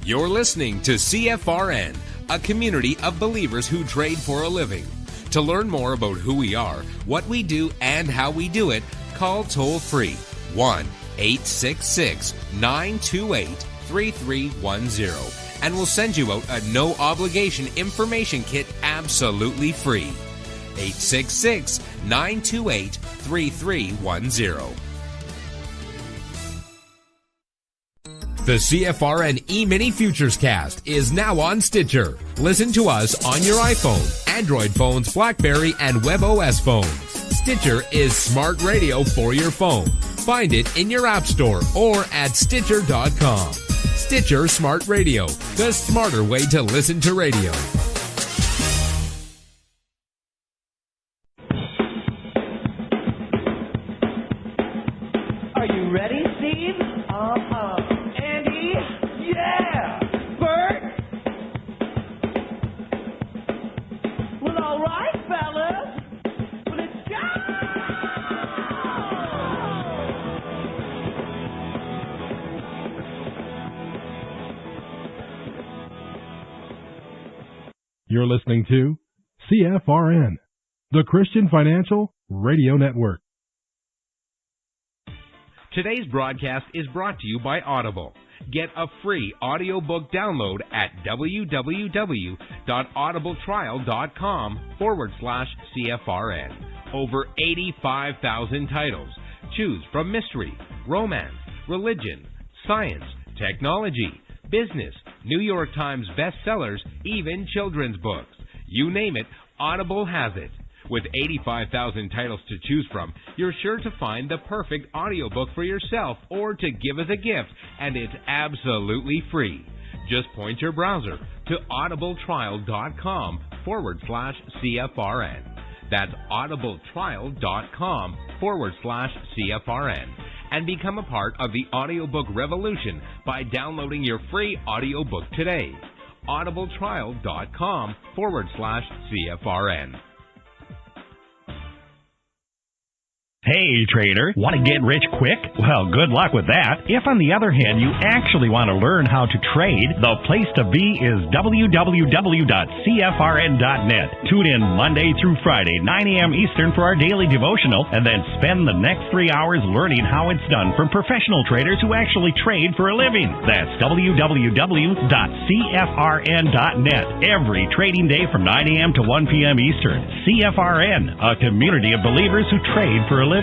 You're listening to CFRN, a community of believers who trade for a living. To learn more about who we are, what we do, and how we do it, call toll-free 1-866-928-3310, and we'll send you out a no-obligation information kit absolutely free. 866-928-3310. The CFRN Emini Futures Cast is now on Stitcher. Listen to us on your iPhone, Android phones, BlackBerry, and WebOS phones. Stitcher is smart radio for your phone. Find it in your app store or at Stitcher.com. Stitcher Smart Radio, the smarter way to listen to radio. Are you ready, Steve? Andy? Yeah! Bert? Well, all right, fellas. Let's go! You're listening to CFRN, the Christian Financial Radio Network. Today's broadcast is brought to you by Audible. Get a free audiobook download at www.audibletrial.com/CFRN. Over 85,000 titles. Choose from mystery, romance, religion, science, technology, business, New York Times bestsellers, even children's books. You name it, Audible has it. With 85,000 titles to choose from, you're sure to find the perfect audiobook for yourself or to give as a gift, and it's absolutely free. Just point your browser to audibletrial.com/CFRN. That's audibletrial.com/CFRN. And become a part of the audiobook revolution by downloading your free audiobook today. audibletrial.com/CFRN. Hey, trader, want to get rich quick? Well, good luck with that. If, on the other hand, you actually want to learn how to trade, the place to be is www.cfrn.net. Tune in Monday through Friday, 9 a.m. Eastern for our daily devotional, and then spend the next 3 hours learning how it's done from professional traders who actually trade for a living. That's www.cfrn.net. Every trading day from 9 a.m. to 1 p.m. Eastern. CFRN, a community of believers who trade for a living.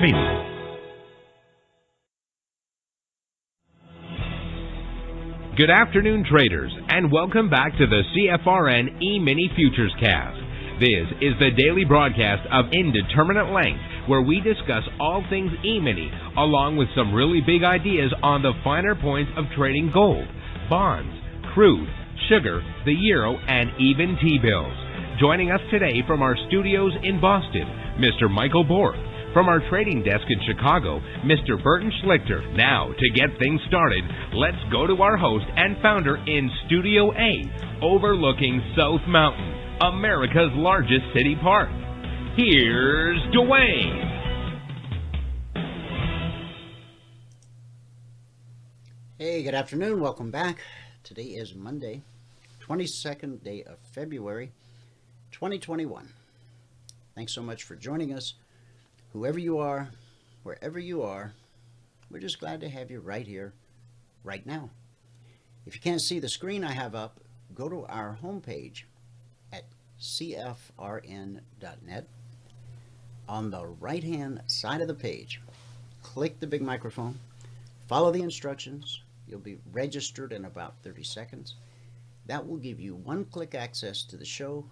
Good afternoon, traders, and welcome back to the CFRN Emini Futures Cast. This is the daily broadcast of Indeterminate Length, where we discuss all things E-mini, along with some really big ideas on the finer points of trading gold, bonds, crude, sugar, the euro, and even T-bills. Joining us today from our studios in Boston, Mr. Michael Bork. From our trading desk in Chicago, Mr. Burton Schlichter. Now, to get things started, let's go to our host and founder in Studio A, overlooking South Mountain, America's largest city park. Here's Dwayne. Hey, good afternoon. Welcome back. Today is Monday, 22nd day of February, 2021. Thanks so much for joining us. Whoever you are, wherever you are, we're just glad to have you right here, right now. If you can't see the screen I have up, go to our homepage at cfrn.net. On the right-hand side of the page, click the big microphone, follow the instructions. You'll be registered in about 30 seconds. That will give you one-click access to the show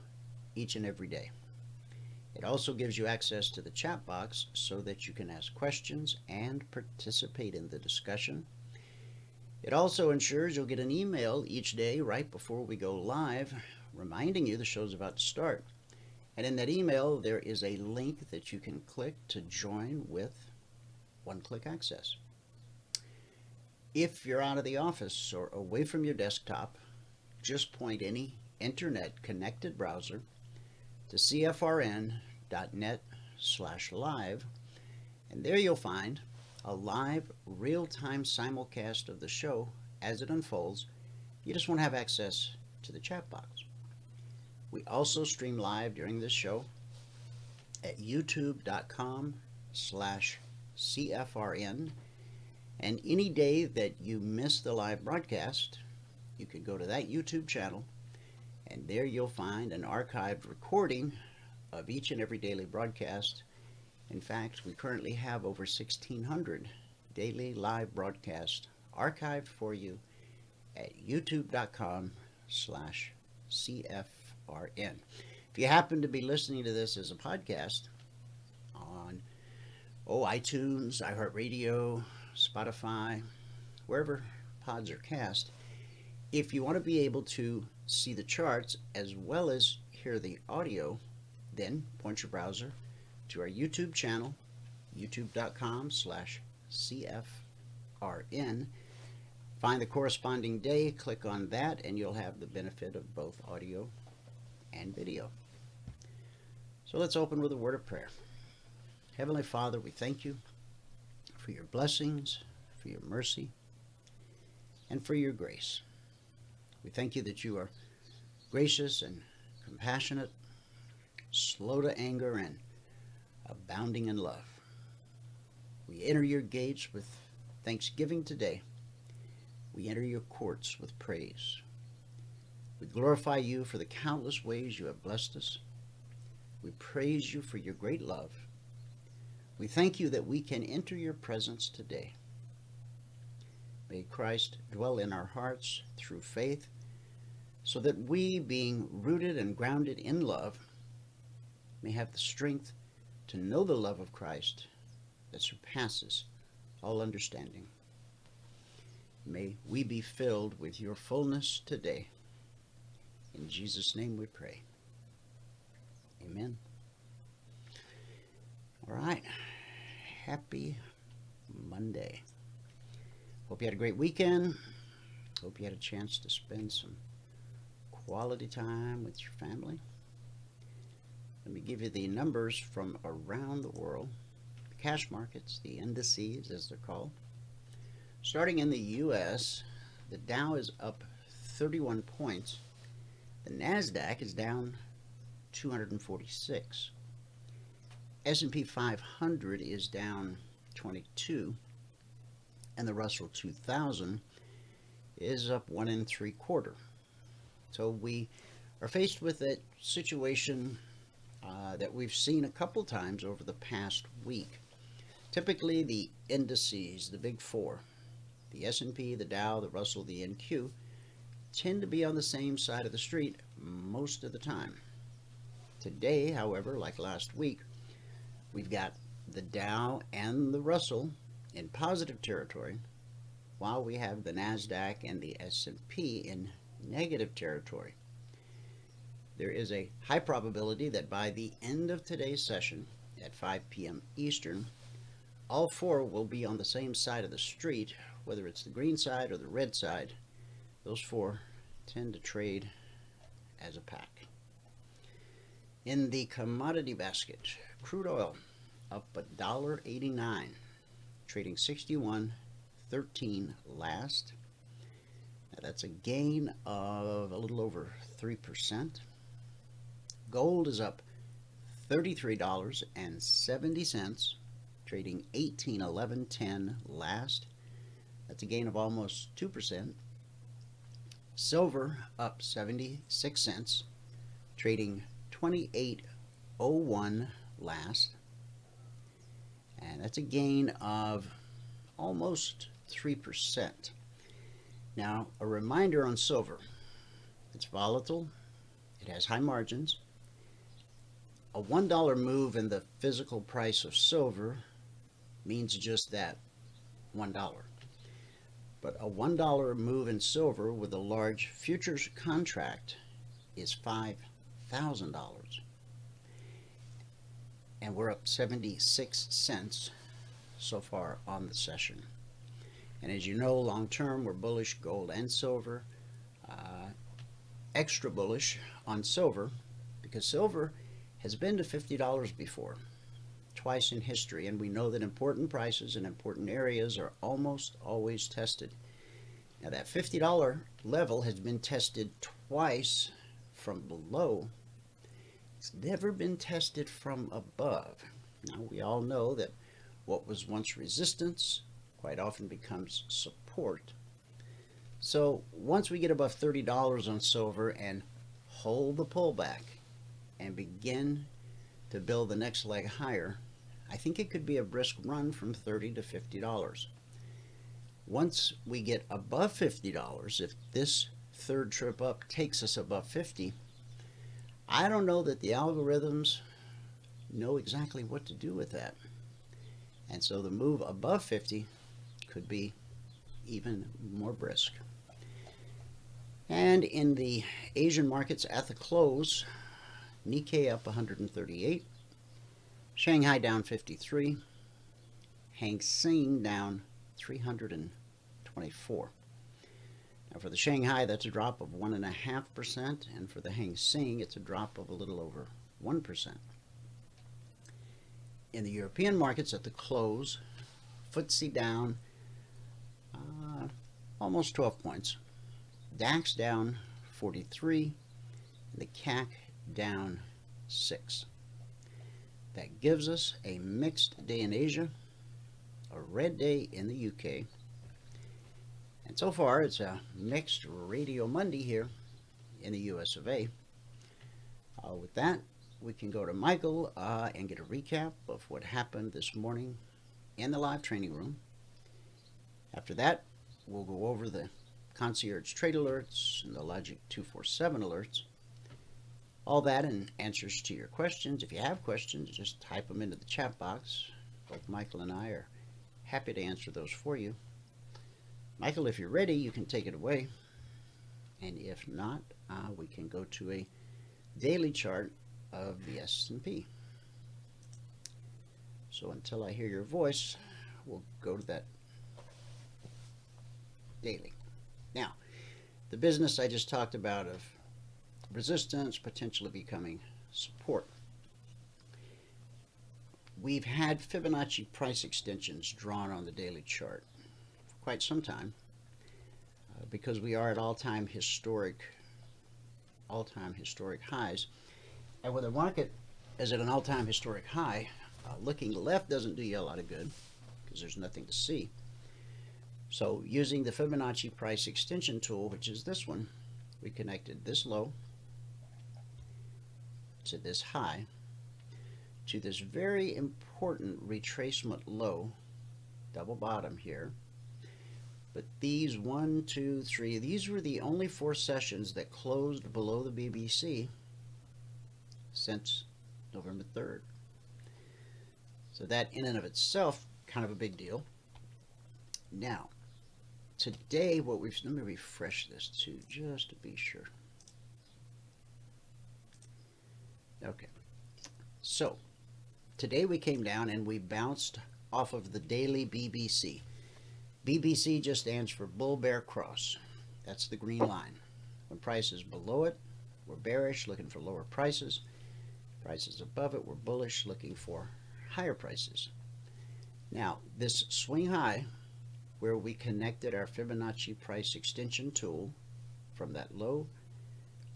each and every day. It also gives you access to the chat box so that you can ask questions and participate in the discussion. It also ensures you'll get an email each day right before we go live, reminding you the show's about to start. And in that email, there is a link that you can click to join with one-click access. If you're out of the office or away from your desktop, just point any internet-connected browser to cfrn.net/live, and there you'll find a live, real-time simulcast of the show as it unfolds You just want to have access to the chat box. We also stream live during this show at youtube.com/CFRN. And any day that you miss the live broadcast, you can go to that YouTube channel, and there you'll find an archived recording of each and every daily broadcast. In fact, we currently have over 1,600 daily live broadcasts archived for you at youtube.com/CFRN. If you happen to be listening to this as a podcast on iTunes, iHeartRadio, Spotify, wherever pods are cast, if you want to be able to see the charts as well as hear the audio, then point your browser to our YouTube channel, youtube.com/CFRN. Find the corresponding day, click on that, and you'll have the benefit of both audio and video. So let's open with a word of prayer. Heavenly Father, we thank you for your blessings, for your mercy, and for your grace. We thank you that you are gracious and compassionate, slow to anger, and abounding in love. We enter your gates with thanksgiving today. We enter your courts with praise. We glorify you for the countless ways you have blessed us. We praise you for your great love. We thank you that we can enter your presence today. May Christ dwell in our hearts through faith, so that we, being rooted and grounded in love, may have the strength to know the love of Christ that surpasses all understanding. May we be filled with your fullness today. In Jesus' name we pray. Amen. All right. Happy Monday. Hope you had a great weekend. Hope you had a chance to spend some quality time with your family. Let me give you the numbers from around the world. The cash markets, the indices as they're called. Starting in the U.S., the Dow is up 31 points. The NASDAQ is down 246. S&P 500 is down 22. And the Russell 2000 is up 1 3/4. So we are faced with a situation that we've seen a couple times over the past week. Typically, the indices, the big four, the S&P, the Dow, the Russell, the NQ, tend to be on the same side of the street most of the time. Today, however, like last week, we've got the Dow and the Russell in positive territory, while we have the NASDAQ and the S&P in negative territory. There is a high probability that by the end of today's session at 5 p.m. Eastern, all four will be on the same side of the street, whether it's the green side or the red side. Those four tend to trade as a pack. In the commodity basket, crude oil up $1.89, trading 61.13 last. Now that's a gain of a little over 3%. Gold is up $33.70, trading 18.11.10 last. That's a gain of almost 2%. Silver up 76 cents, trading 28.01 last. And that's a gain of almost 3%. Now, a reminder on silver. It's volatile. It has high margins. A $1 move in the physical price of silver means just that, $1. But a $1 move in silver with a large futures contract is $5,000. And we're up 76 cents so far on the session. And as you know, long term, we're bullish gold and silver. Extra bullish on silver because silver has been to $50 before, twice in history, and we know that important prices in important areas are almost always tested. Now that $50 level has been tested twice from below. It's never been tested from above. Now we all know that what was once resistance quite often becomes support. So once we get above $30 on silver and hold the pullback and begin to build the next leg higher, I think it could be a brisk run from $30 to $50. Once we get above $50, if this third trip up takes us above 50, I don't know that the algorithms know exactly what to do with that. And so the move above 50 could be even more brisk. And in the Asian markets at the close, Nikkei up 138, Shanghai down 53, Hang Seng down 324. Now for the Shanghai, that's a drop of 1.5%, and for the Hang Seng, it's a drop of a little over 1%. In the European markets at the close, FTSE down almost 12 points, DAX down 43, and the CAC down 6. That gives us a mixed day in Asia, a red day in the UK, and so far it's a mixed Radio Monday here in the US of A. With that, we can go to Michael and get a recap of what happened this morning in the live training room. After that, we'll go over the concierge trade alerts and the Logic 247 alerts. All that and answers to your questions. If you have questions, just type them into the chat box. Both Michael and I are happy to answer those for you. Michael, if you're ready, you can take it away. And if not, we can go to a daily chart of the S&P. So until I hear your voice, we'll go to that daily. Now, the business I just talked about of resistance potentially becoming support. We've had Fibonacci price extensions drawn on the daily chart for quite some time because we are at all-time historic highs. And when the market is at an all-time historic high, looking left doesn't do you a lot of good because there's nothing to see. So using the Fibonacci price extension tool, which is this one, we connected this low to this high to this very important retracement low, double bottom here. But these 1, 2, 3, these were the only 4 sessions that closed below the BBC since November 3rd. So that in and of itself, kind of a big deal. Now, today what we've, let me refresh this too, just to be sure. Okay, so today we came down and we bounced off of the daily BBC. BBC just stands for Bull Bear Cross. That's the green line. When price is below it, we're bearish, looking for lower prices. Prices above it, we're bullish, looking for higher prices. Now, this swing high, where we connected our Fibonacci price extension tool from that low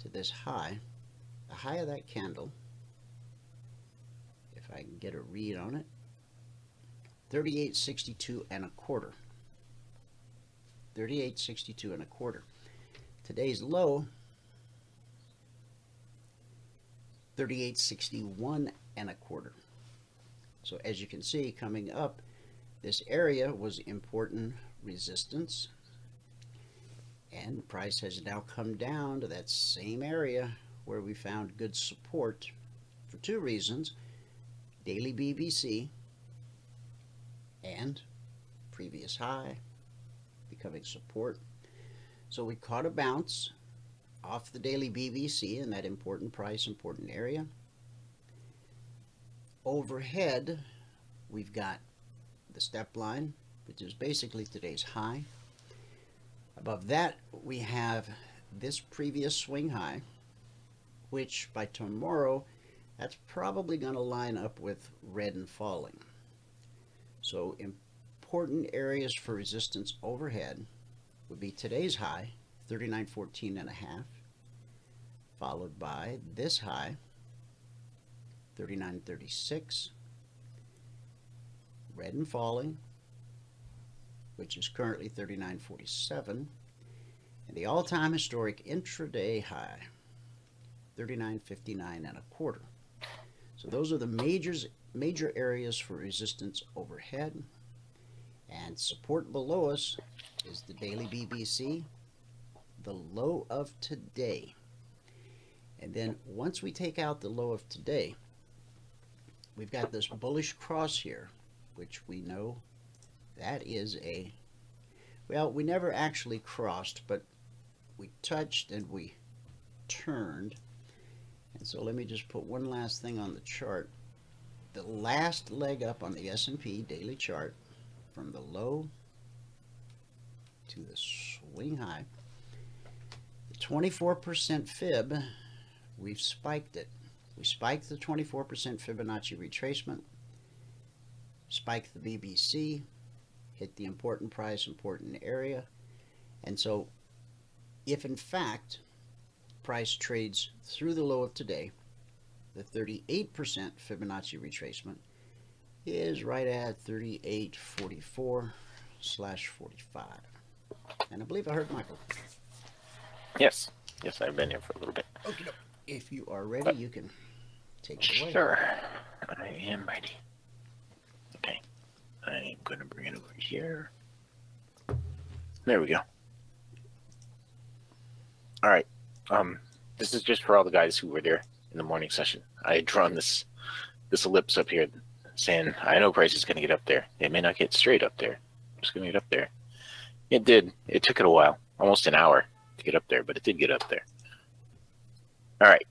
to this high, the high of that candle, if I can get a read on it, 38.62 and a quarter. 38.62 and a quarter. Today's low, 38.61 and a quarter. So as you can see, coming up, this area was important resistance, and price has now come down to that same area where we found good support for 2 reasons: daily BBC and previous high becoming support. So we caught a bounce off the daily BBC in that important price, important area. Overhead, we've got the step line, which is basically today's high. Above that, we have this previous swing high, which by tomorrow, that's probably going to line up with red and falling. So important areas for resistance overhead, would be today's high, 39.14 and a half, followed by this high, 39.36, red and falling, which is currently 39.47, and the all-time historic intraday high, 39.59 and a quarter. So those are the major areas for resistance overhead, and support below us is the daily BBC, the low of today. And then once we take out the low of today, we've got this bullish cross here, which we know that is a, well, we never actually crossed, but we touched and we turned. And so let me just put one last thing on the chart. The last leg up on the S&P daily chart, from the low to the swing high, the 24% fib, we've spiked it. We spiked the 24% Fibonacci retracement, spiked the BBC, hit the important price, important area. And so if in fact price trades through the low of today, the 38% Fibonacci retracement is right at 38.44/45. And I believe I heard Michael. Yes, I've been here for a little bit. Okay, if you are ready, you can take it away. Sure, I am ready. Okay, I'm going to bring it over here. There we go. All right, this is just for all the guys who were there in the morning session. I had drawn this ellipse up here saying, I know price is going to get up there. It may not get straight up there. It's going to get up there. It did. It took it a while, almost an hour to get up there, but it did get up there. All right.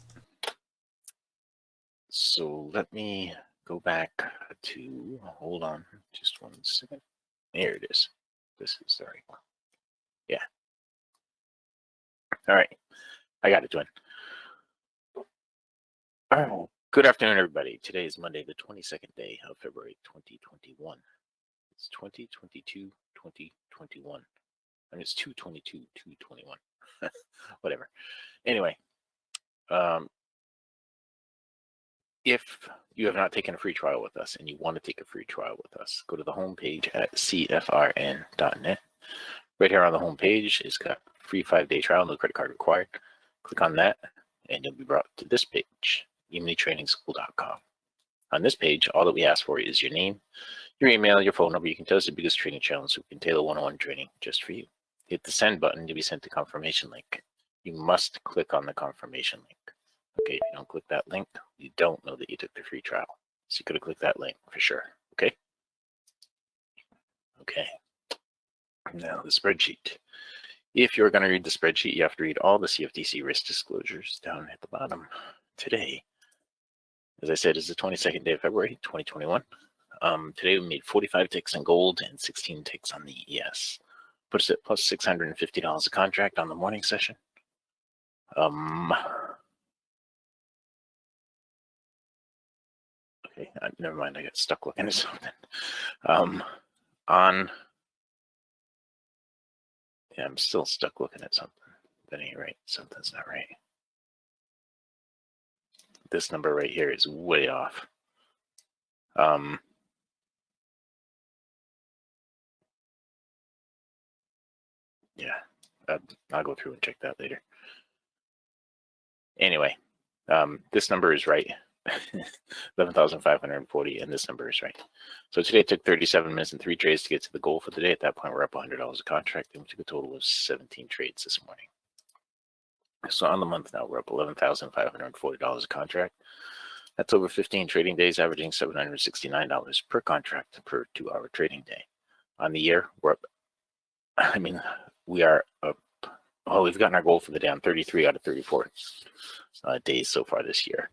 So let me go back to, hold on just 1 second. There it is. This is the right one. Yeah. All right. I got it, Twin. All right. Good afternoon, everybody. Today is Monday, the 22nd day of February 2021. It's 2022, 2021. And it's 222, 221. Whatever. Anyway, if you have not taken a free trial with us and you want to take a free trial with us, go to the homepage at cfrn.net. Right here on the homepage, it's got free 5-day trial, no credit card required. Click on that, and you'll be brought to this page, eminitrainingschool.com. On this page, all that we ask for is your name, your email, your phone number. You can tell us the biggest training challenge so we can tailor one-on-one training just for you. Hit the send button to be sent the confirmation link. You must click on the confirmation link. Okay, if you don't click that link, you don't know that you took the free trial. So you could have clicked that link for sure. Okay? Okay. Now the spreadsheet. If you're going to read the spreadsheet, you have to read all the CFTC risk disclosures down at the bottom. Today, as I said, is the 22nd day of February, 2021. Today we made 45 ticks on gold and 16 ticks on the ES. Puts it plus $650 a contract on the morning session. Okay, never mind. I got stuck looking at something. Yeah, I'm still stuck looking at something. That ain't right. Something's not right. This number right here is way off. Yeah, I'll go through and check that later. Anyway, this number is right. 11,540, and this number is right. So today it took 37 minutes and 3 trades to get to the goal for the day. At that point, we're up $100 a contract, and we took a total of 17 trades this morning. So on the month now, we're up $11,540 a contract. That's over 15 trading days, averaging $769 per contract per 2-hour trading day. On the year, we're up, we are up, well, we've gotten our goal for the day on 33 out of 34 days so far this year.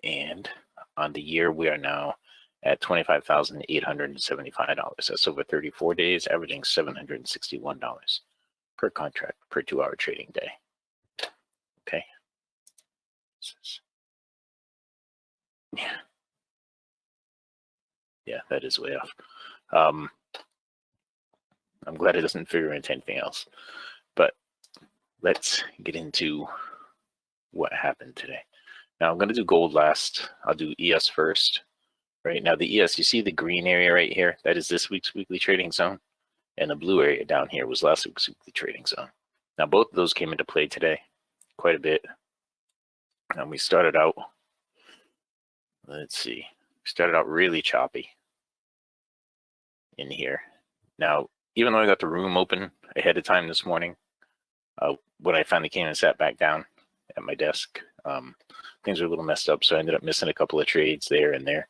And on the year, we are now at $25,875. That's over 34 days, averaging $761 per contract per 2-hour trading day. Okay. Yeah, that is way off. I'm glad it doesn't figure into anything else. But let's get into what happened today. Now I'm going to do gold last. I'll do ES first. Right now, the ES, you see the green area right here? That is this week's weekly trading zone. And the blue area down here was last week's weekly trading zone. Now, both of those came into play today quite a bit. And we started out, let's see, we started out really choppy in here. Now, even though I got the room open ahead of time this morning, when I finally came and sat back down at my desk, things were a little messed up. So I ended up missing a couple of trades there and there.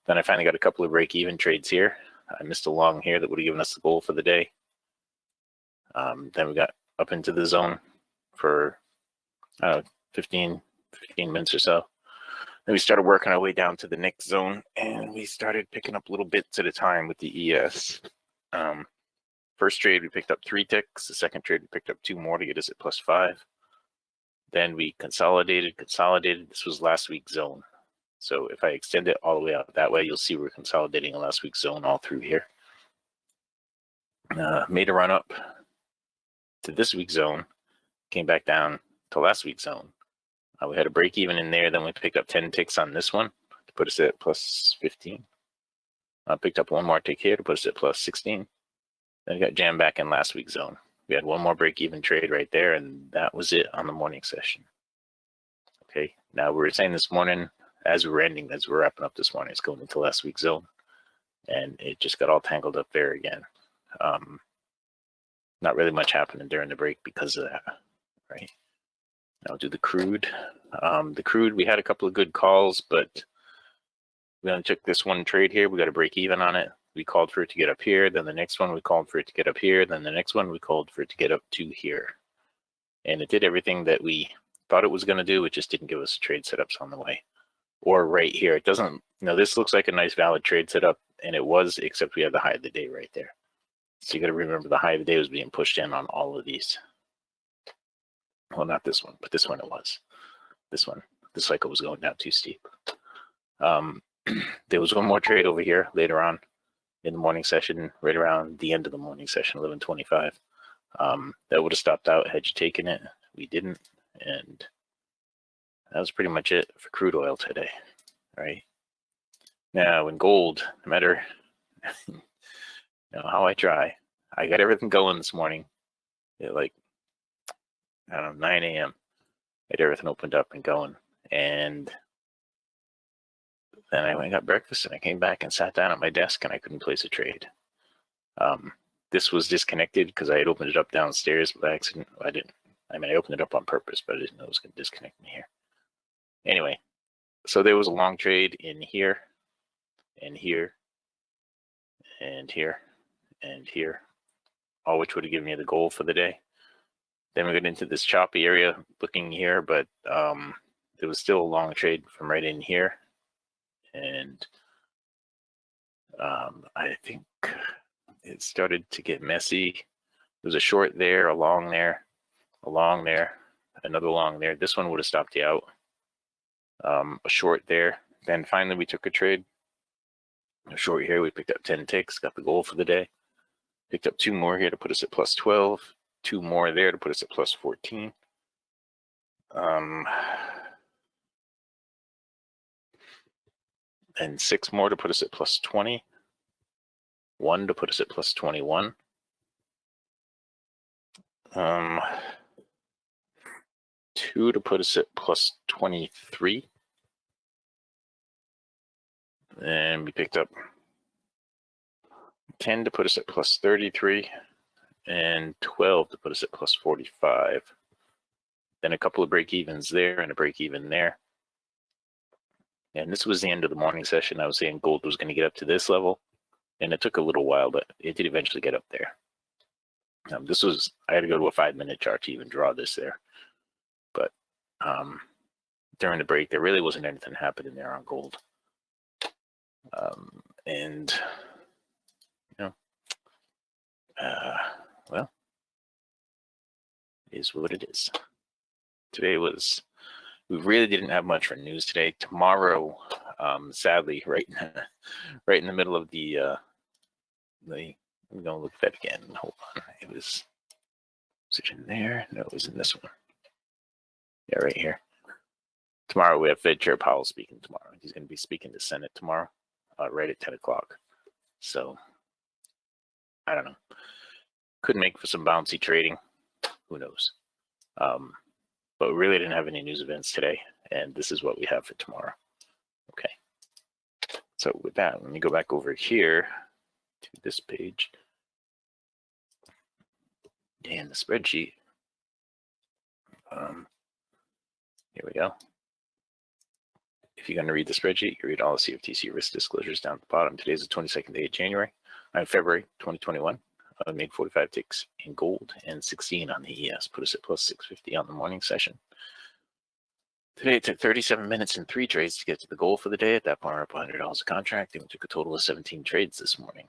Then I finally got a couple of break-even trades here. I missed a long here that would have given us the goal for the day. Then we got up into the zone for 15 minutes or so. Then we started working our way down to the next zone, and we started picking up little bits at a time with the ES. First trade, we picked up 3 ticks. The second trade, we picked up 2 more to get us at +5. Then we consolidated. This was last week's zone. So if I extend it all the way out that way, you'll see we're consolidating in last week's zone all through here. Made a run up to this week's zone, came back down to last week's zone. We had a break even in there, then we picked up 10 ticks on this one to put us at +15. Picked up 1 more tick here to put us at +16. Then we got jammed back in last week's zone. We had 1 more break even trade right there, and that was it on the morning session. Okay, now we were saying this morning, as we're wrapping up this morning, it's going into last week's zone, and it just got all tangled up there again. Not really much happening during the break because of that, right? Now I'll do the crude. The crude, we had a couple of good calls, but we only took this one trade here. We got a break even on it. We called for it to get up here. Then the next one, we called for it to get up here. Then the next one, we called for it to get up to here. And it did everything that we thought it was going to do. It just didn't give us trade setups on the way. Or right here, it doesn't, this looks like a nice valid trade setup, and it was, except we had the high of the day right there. So you got to remember the high of the day was being pushed in on all of these. Well, not this one, but this one it was. This one, the cycle was going down too steep. There was 1 more trade over here later on in the morning session, right around the end of the morning session, 11:25. That would have stopped out had you taken it. We didn't, and that was pretty much it for crude oil today, right? Now in gold, no matter how I try, I got everything going this morning at 9 a.m. I had everything opened up and going, and then I went and got breakfast, and I came back and sat down at my desk, and I couldn't place a trade. This was disconnected because I had opened it up downstairs by accident. I opened it up on purpose, but I didn't know it was going to disconnect me here. Anyway, so there was a long trade in here, and here, and here, and here, all which would have given me the goal for the day. Then we got into this choppy area looking here, but there was still a long trade from right in here. And I think it started to get messy. There was a short there, a long there, another long there. This one would have stopped you out. A short there. Then finally we took a trade. A short here, we picked up 10 ticks, got the goal for the day. Picked up 2 more here to put us at +12. 2 more there to put us at +14. And 6 more to put us at +20. 1 to put us at +21. 2 to put us at +23. And we picked up 10 to put us at +33. And 12 to put us at +45. Then a couple of break evens there and a break even there. And this was the end of the morning session. I was saying gold was going to get up to this level, and it took a little while, but it did eventually get up there. I had to go to a 5-minute chart to even draw this there. But during the break, there really wasn't anything happening there on gold. Well, it is what it is. Today we really didn't have much for news today. Tomorrow, sadly, right in the middle of the We're going to look at that again. Hold on. Was it in there? No, it was in this one. Yeah, right here. Tomorrow we have Fed Chair Powell speaking tomorrow. He's going to be speaking to Senate tomorrow, right at 10 o'clock. So, I don't know. Could make for some bouncy trading. Who knows? But we really didn't have any news events today, and this is what we have for tomorrow. Okay. So with that, let me go back over here to this page. And the spreadsheet. Here we go. If you're going to read the spreadsheet, you read all the CFTC risk disclosures down at the bottom. Today's the 22nd day of February 2021. I made 45 ticks in gold and 16 on the ES, put us at plus 650 on the morning session. Today it took 37 minutes and 3 trades to get to the goal for the day. At that point, we're up $100 a contract, and we took a total of 17 trades this morning.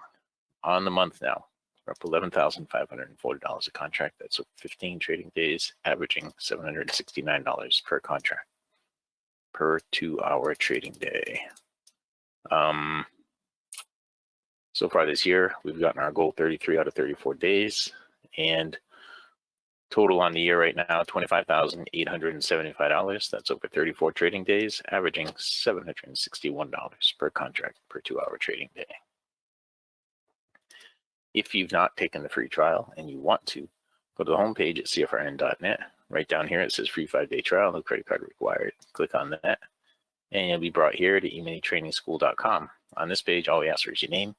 On the month now, we're up $11,540 a contract. That's 15 trading days, averaging $769 per contract per 2-hour trading day. So far this year, we've gotten our goal 33 out of 34 days, and total on the year right now, $25,875. That's over 34 trading days, averaging $761 per contract per 2-hour trading day. If you've not taken the free trial and you want to, go to the homepage at cfrn.net. Right down here, it says free 5-day trial, no credit card required. Click on that, and you'll be brought here to eminitrainingschool.com. On this page, all we ask for is your name,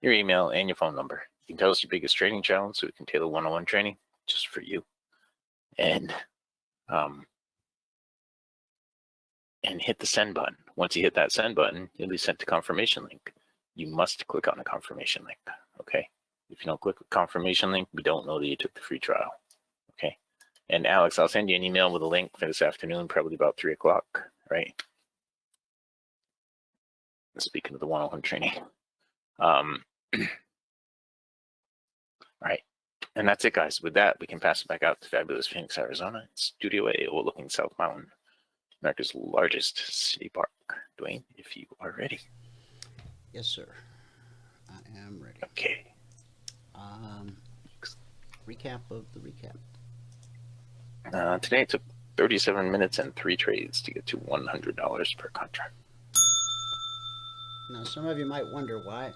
your email, and your phone number. You can tell us your biggest training challenge so we can tailor one-on-one training just for you. And hit the send button. Once you hit that send button, you'll be sent to confirmation link. You must click on the confirmation link, okay? If you don't click the confirmation link, we don't know that you took the free trial, okay? And Alex, I'll send you an email with a link for this afternoon, probably about 3 o'clock, right? Speaking of the one-on-one training. All right. And that's it, guys. With that, we can pass it back out to fabulous Phoenix, Arizona. It's Studio A, overlooking South Mountain, America's largest city park. Dwayne, if you are ready. Yes, sir. I am ready. Okay. Recap of the recap. Today it took 37 minutes and 3 trades to get to $100 per contract. Now, some of you might wonder why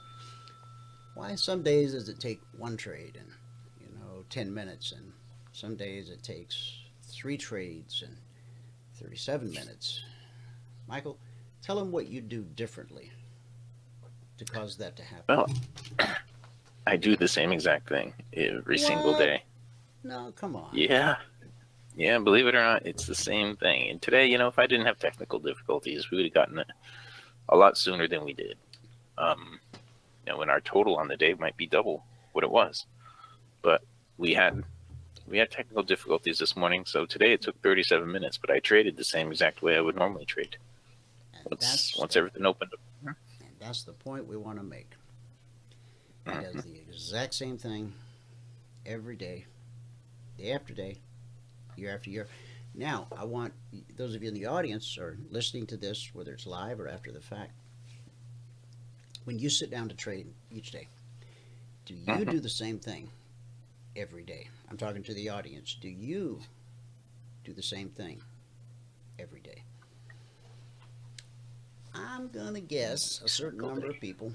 some days does it take 1 trade and 10 minutes, and some days it takes 3 trades and 37 minutes. Michael, tell them what you do differently to cause that to happen. Well, I do the same exact thing every single day. No, come on. Yeah, believe it or not, it's the same thing. And today, if I didn't have technical difficulties, we would have gotten it a lot sooner than we did. And our total on the day might be double what it was. But we had technical difficulties this morning, so today it took 37 minutes, but I traded the same exact way I would normally trade. Once everything opened up. And that's the point we want to make. He does the exact same thing every day, day after day, year after year. Now, I want those of you in the audience or listening to this, whether it's live or after the fact, when you sit down to trade each day, do you do the same thing every day? I'm talking to the audience. Do you do the same thing every day? I'm going to guess a certain number of people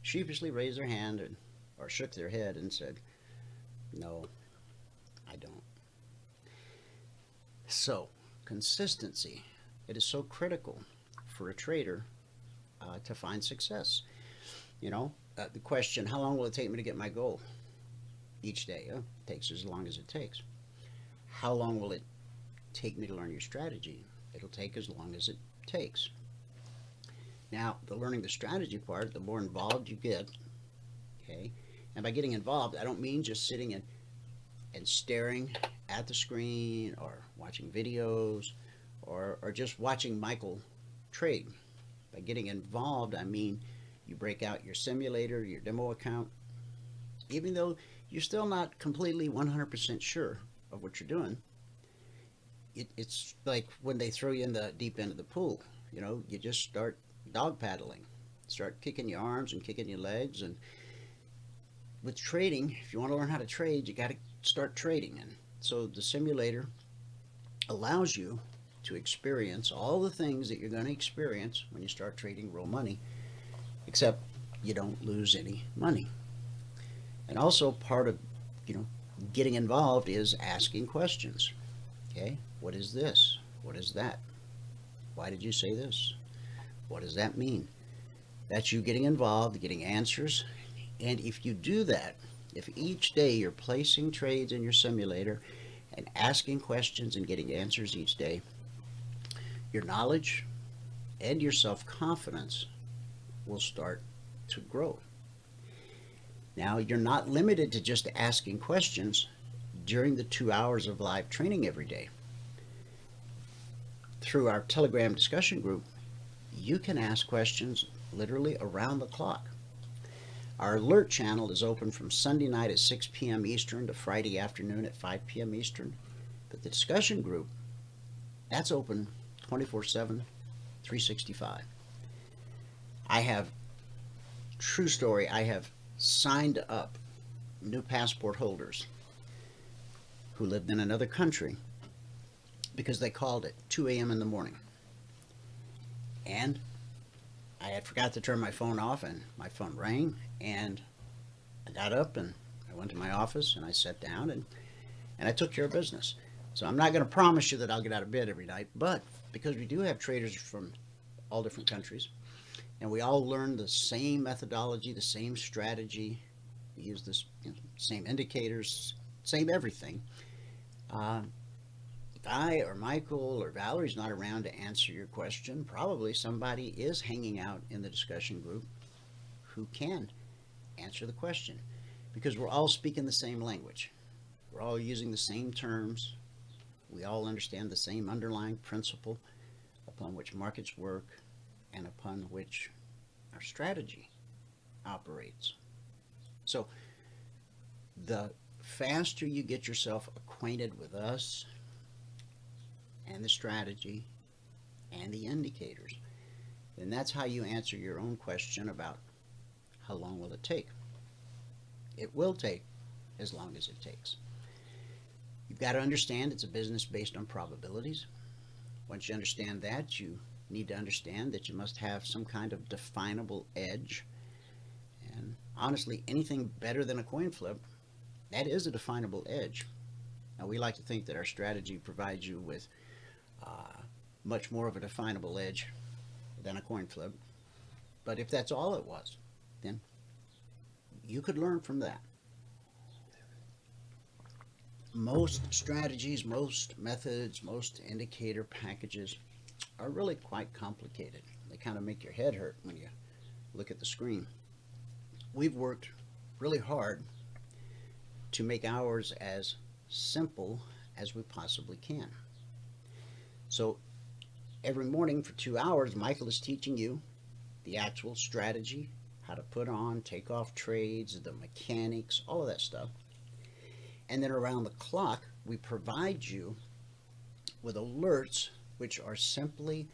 sheepishly raised their hand or shook their head and said, no, I don't. So, consistency. It is so critical for a trader to find success. The question, how long will it take me to get my goal? Each day, it takes as long as it takes. How long will it take me to learn your strategy? It'll take as long as it takes. Now, the learning the strategy part, the more involved you get, okay? And by getting involved, I don't mean just sitting and staring at the screen or watching videos or just watching Michael trade. By getting involved, I mean you break out your simulator, your demo account, even though you're still not completely 100% sure of what you're doing. It's like when they throw you in the deep end of the pool. You just start dog paddling, start kicking your arms and kicking your legs, and with trading, if you want to learn how to trade, you got to start trading. And so the simulator allows you to experience all the things that you're going to experience when you start trading real money, except you don't lose any money. And also part of, getting involved is asking questions. Okay, what is this? What is that? Why did you say this? What does that mean? That's you getting involved, getting answers. And if you do that, if each day you're placing trades in your simulator and asking questions and getting answers each day, your knowledge and your self-confidence will start to grow. Now, you're not limited to just asking questions during the 2 hours of live training every day. Through our Telegram discussion group, you can ask questions literally around the clock. Our alert channel is open from Sunday night at 6 p.m. Eastern to Friday afternoon at 5 p.m. Eastern. But the discussion group, that's open 24/7, 365. I have, true story, I have signed up new passport holders who lived in another country because they called at 2 a.m. in the morning. And I had forgot to turn my phone off, and my phone rang, and I got up and I went to my office and I sat down and I took care of business. So I'm not going to promise you that I'll get out of bed every night, but because we do have traders from all different countries, and we all learn the same methodology, the same strategy, we use this same indicators, same everything. If I or Michael or Valerie's not around to answer your question, probably somebody is hanging out in the discussion group who can answer the question, because we're all speaking the same language. We're all using the same terms. We all understand the same underlying principle upon which markets work and upon which our strategy operates. So the faster you get yourself acquainted with us and the strategy and the indicators, then that's how you answer your own question about how long will it take. It will take as long as it takes. You've got to understand it's a business based on probabilities. Once you understand that, you need to understand that you must have some kind of definable edge. And honestly, anything better than a coin flip, that is a definable edge. Now, we like to think that our strategy provides you with much more of a definable edge than a coin flip. But if that's all it was, then you could learn from that. Most strategies, most methods, most indicator packages are really quite complicated. They kind of make your head hurt when you look at the screen. We've worked really hard to make ours as simple as we possibly can. So every morning for 2 hours, Michael is teaching you the actual strategy, how to put on, take off trades, the mechanics, all of that stuff. And then around the clock, we provide you with alerts, which are simply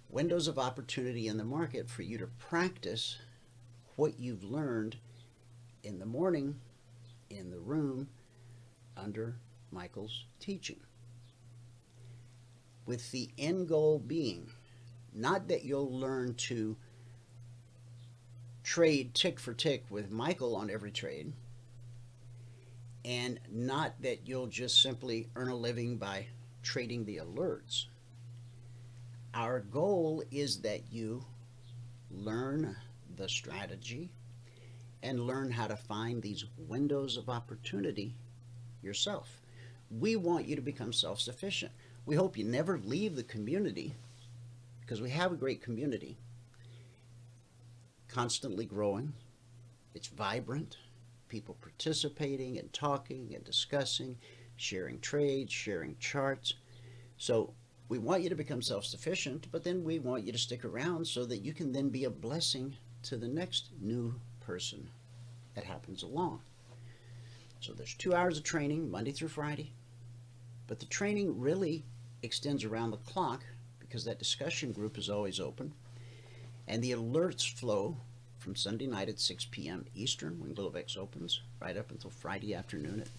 windows of opportunity in the market for you to practice what you've learned in the morning, in the room, under Michael's teaching. With the end goal being, not that you'll learn to trade tick for tick with Michael on every trade, and not that you'll just simply earn a living by trading the alerts. Our goal is that you learn the strategy and learn how to find these windows of opportunity yourself. We want you to become self-sufficient. We hope you never leave the community, because we have a great community, constantly growing. It's vibrant. People participating and talking and discussing, sharing trades, sharing charts. So we want you to become self-sufficient, but then we want you to stick around so that you can then be a blessing to the next new person that happens along. So there's 2 hours of training, Monday through Friday, but the training really extends around the clock because that discussion group is always open, and the alerts flow from Sunday night at 6 p.m. Eastern when Globex opens, right up until Friday afternoon at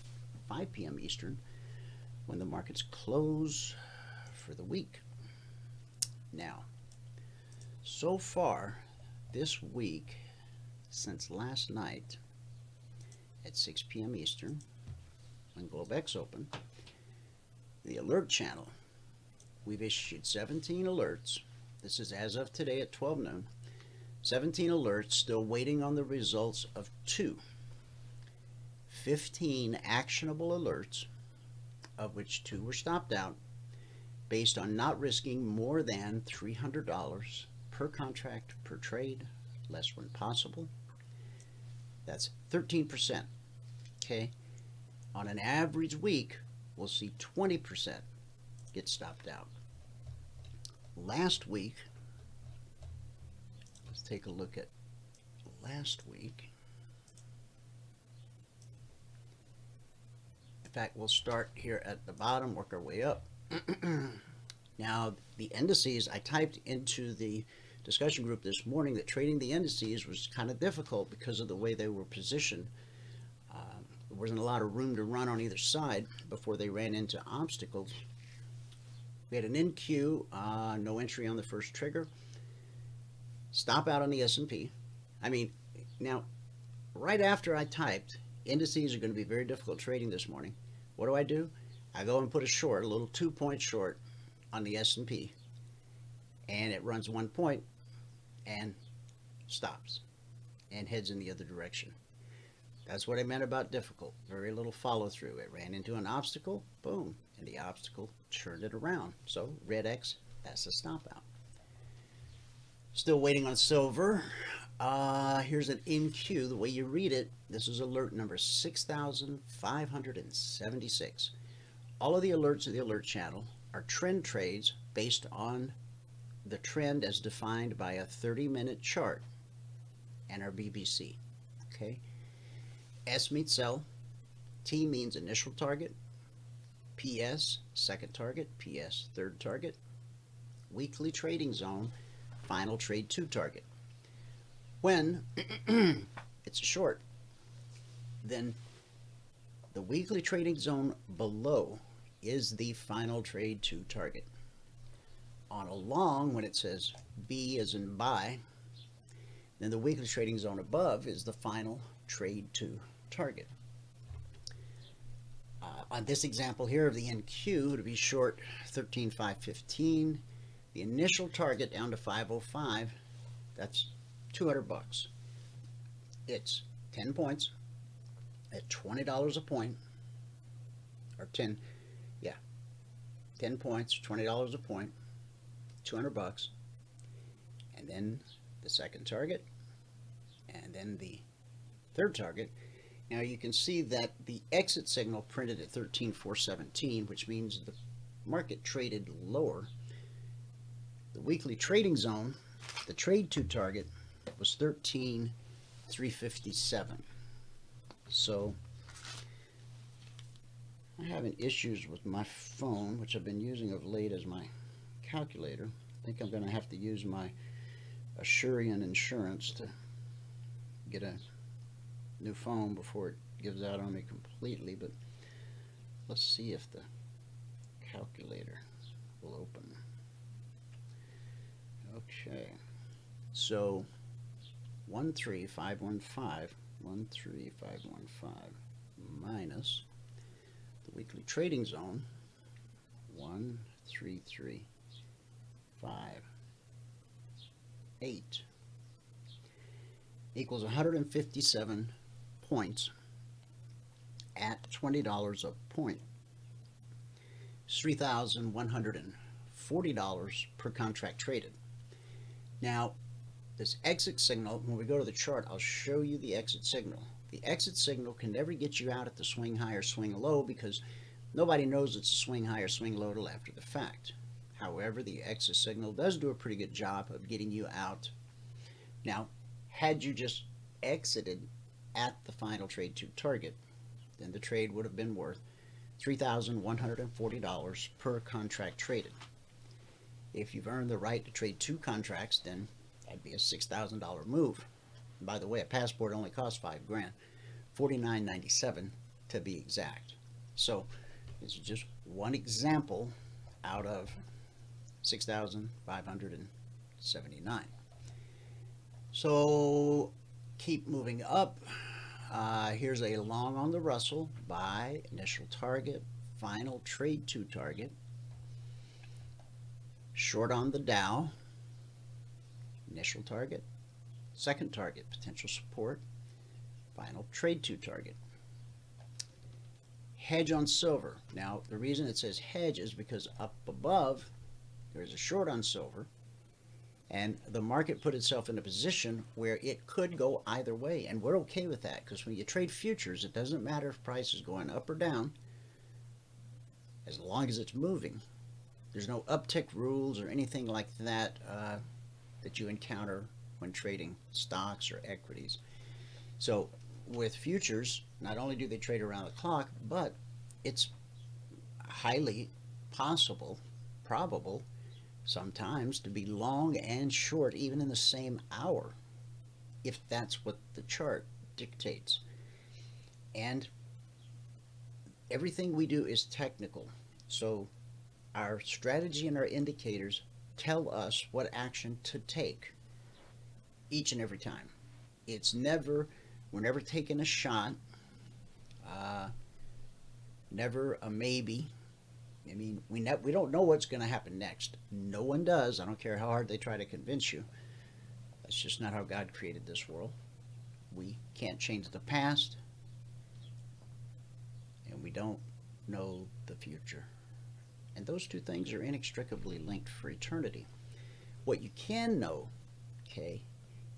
5 p.m. Eastern when the markets close for the week. Now, so far this week, since last night at 6 p.m. Eastern when Globex opened, the alert channel, we've issued 17 alerts. This is as of today at 12 noon. 17 alerts, still waiting on the results of 2. 15 actionable alerts, of which 2 were stopped out based on not risking more than $300 per contract per trade, less when possible. That's 13%. Okay, on an average week, we'll see 20% get stopped out. Last week, let's take a look at last week. In fact, we'll start here at the bottom, work our way up. Now, the indices, I typed into the discussion group this morning that trading the indices was kind of difficult because of the way they were positioned. There wasn't a lot of room to run on either side before they ran into obstacles. We had an NQ, no entry on the first trigger. Stop out on the S&P. I mean, now, right after I typed, indices are going to be very difficult trading this morning. What do? I go and put a short, a little 2-point short on the S&P. And it runs 1 point and stops and heads in the other direction. That's what I meant about difficult. Very little follow through. It ran into an obstacle, boom, and the obstacle turned it around. So red X, that's a stop out. Still waiting on silver. Here's an NQ. The way you read it, this is alert number 6,576. All of the alerts of the alert channel are trend trades based on the trend as defined by a 30-minute chart and our BBC. Okay. S means sell, T means initial target, PS second target, PS third target, weekly trading zone, final trade 2 target. When it's a short, then the weekly trading zone below is the final trade 2 target. On a long, when it says B as in buy, then the weekly trading zone above is the final trade 2 target. On this example here of the NQ, to be short 13,515, the initial target down to 505, that's $200. It's 10 points at $20 a point, or 10 points, $20 a point, $200, and then the second target, and then the third target. Now you can see that the exit signal printed at 13,417, which means the market traded lower. The weekly trading zone, the trade 2 target, was 13,357. So I'm having issues with my phone, which I've been using of late as my calculator. I think I'm going to have to use my Assurian insurance to get a new phone before it gives out on me completely, but let's see if the calculator will open. Okay, so 13515 minus the weekly trading zone 13358 equals 157 points at $20 a point. It's $3,140 per contract traded. Now, this exit signal, when we go to the chart, I'll show you the exit signal. The exit signal can never get you out at the swing high or swing low because nobody knows it's a swing high or swing low till after the fact. However, the exit signal does do a pretty good job of getting you out. Now, had you just exited at the final trade 2 target, then the trade would have been worth $3,140 per contract traded. If you've earned the right to trade 2 contracts, then that'd be a $6,000 move. By the way, a passport only costs $5,000, $49.97 to be exact. So this is just one example out of 6,579. So keep moving up. Here's a long on the Russell, buy, initial target, final trade to target. Short on the Dow, initial target, second target, potential support, final trade to target. Hedge on silver. Now, the reason it says hedge is because up above there's a short on silver, and the market put itself in a position where it could go either way, and we're okay with that, because when you trade futures, it doesn't matter if price is going up or down, as long as it's moving. There's no uptick rules or anything like that that you encounter when trading stocks or equities. So with futures, not only do they trade around the clock, but it's highly possible, probable, sometimes to be long and short even in the same hour, if that's what the chart dictates. And everything we do is technical. So our strategy and our indicators tell us what action to take each and every time. It's never, we're never taking a shot, never a maybe. I mean, we don't know what's going to happen next. No one does. I don't care how hard they try to convince you. That's just not how God created this world. We can't change the past, and we don't know the future. And those two things are inextricably linked for eternity. What you can know, okay,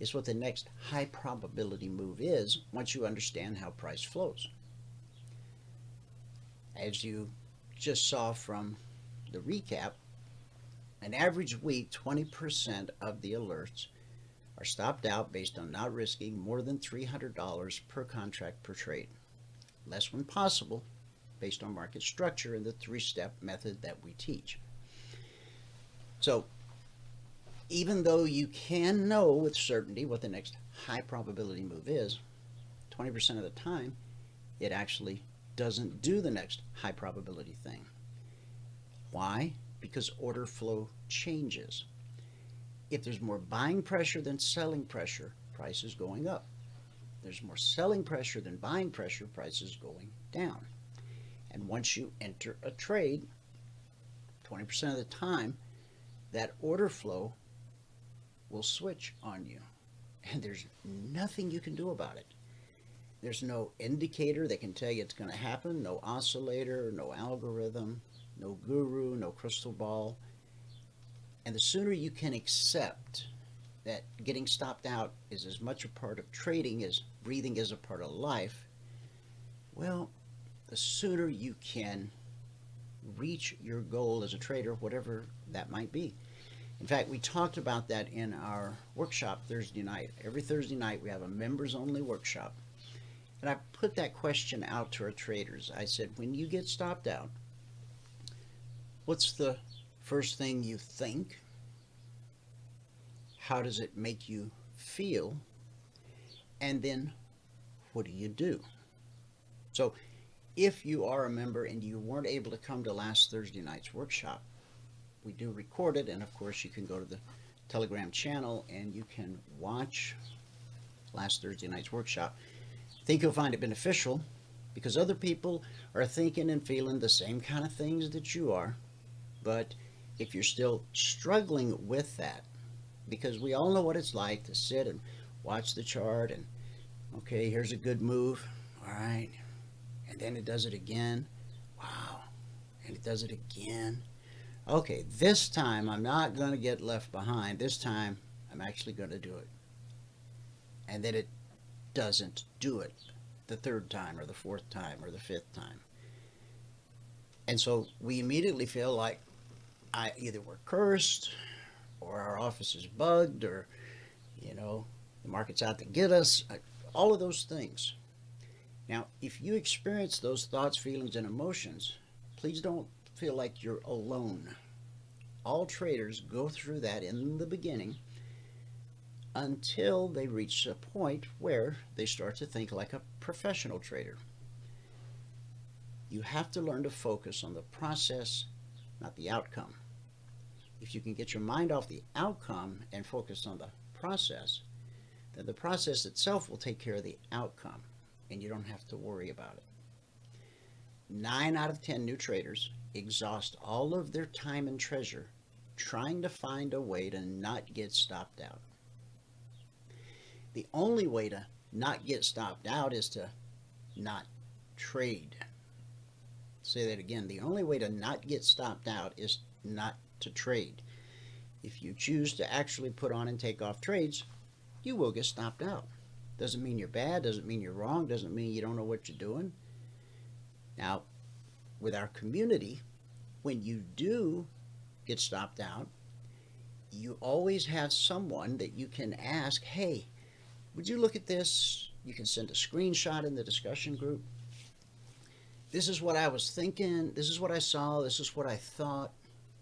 is what the next high probability move is once you understand how price flows. As you just saw from the recap, an average week, 20% of the alerts are stopped out based on not risking more than $300 per contract per trade. Less when possible, based on market structure and the three-step method that we teach. So even though you can know with certainty what the next high probability move is, 20% of the time it actually doesn't do the next high probability thing. Why? Because order flow changes. If there's more buying pressure than selling pressure, price is going up. There's more selling pressure than buying pressure, price is going down. And once you enter a trade, 20% of the time, that order flow will switch on you. And there's nothing you can do about it. There's no indicator that can tell you it's going to happen, no oscillator, no algorithm, no guru, no crystal ball. And the sooner you can accept that getting stopped out is as much a part of trading as breathing is a part of life, well, the sooner you can reach your goal as a trader, whatever that might be. In fact, we talked about that in our workshop Thursday night. Every Thursday night we have a members-only workshop. And I put that question out to our traders. I said, when you get stopped out, what's the first thing you think? How does it make you feel? And then what do you do? So if you are a member and you weren't able to come to last Thursday night's workshop, we do record it, and of course you can go to the Telegram channel and you can watch last Thursday night's workshop. I think you'll find it beneficial because other people are thinking and feeling the same kind of things that you are. But if you're still struggling with that, because we all know what it's like to sit and watch the chart and, okay, here's a good move, all right, and then it does it again, wow, and it does it again. Okay, this time I'm not going to get left behind. This time I'm actually going to do it. And then it doesn't do it the third time or the fourth time or the fifth time. And so we immediately feel like either we're cursed or our office is bugged or, you know, the market's out to get us, all of those things. Now, if you experience those thoughts, feelings, and emotions, please don't feel like you're alone. All traders go through that in the beginning. until they reach a point where they start to think like a professional trader. You have to learn to focus on the process, not the outcome. If you can get your mind off the outcome and focus on the process, then the process itself will take care of the outcome, and you don't have to worry about it. 9 out of 10 new traders exhaust all of their time and treasure trying to find a way to not get stopped out. The only way to not get stopped out is to not trade. Say that again. The only way to not get stopped out is not to trade. If you choose to actually put on and take off trades, you will get stopped out. Doesn't mean you're bad, doesn't mean you're wrong, doesn't mean you don't know what you're doing. Now, with our community, when you do get stopped out, you always have someone that you can ask, hey, would you look at this? You can send a screenshot in the discussion group. This is what I was thinking. This is what I saw. This is what I thought.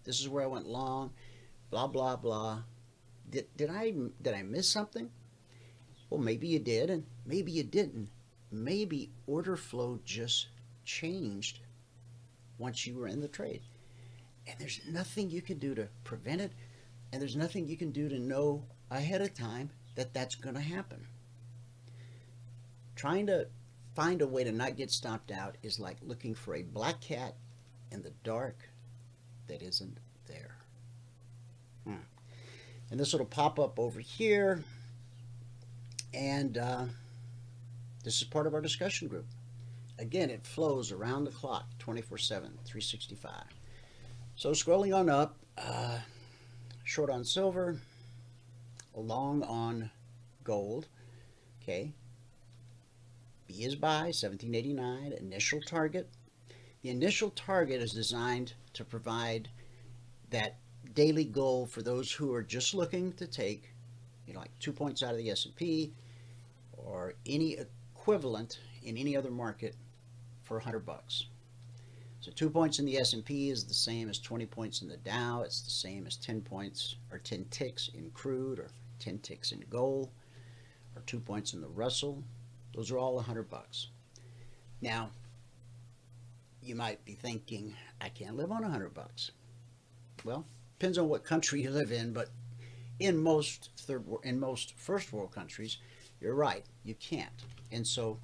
This is where I went long. Blah, blah, blah. Did I miss something? Well, maybe you did, and maybe you didn't. Maybe order flow just changed once you were in the trade. And there's nothing you can do to prevent it, and there's nothing you can do to know ahead of time that that's going to happen. Trying to find a way to not get stopped out is like looking for a black cat in the dark that isn't there. And this will pop up over here, and this is part of our discussion group. Again, it flows around the clock, 24/7, 365. So scrolling on up, short on silver, long on gold. Okay. B is buy, 1789, initial target. The initial target is designed to provide that daily goal for those who are just looking to take, like 2 points out of the S&P or any equivalent in any other market for $100. So 2 points in the S&P is the same as 20 points in the Dow. It's the same as 10 points or 10 ticks in crude, or 10 ticks in gold, or 2 points in the Russell. Those are all $100. Now, you might be thinking, I can't live on $100. Well, depends on what country you live in, but in most first world countries, you're right, you can't. And so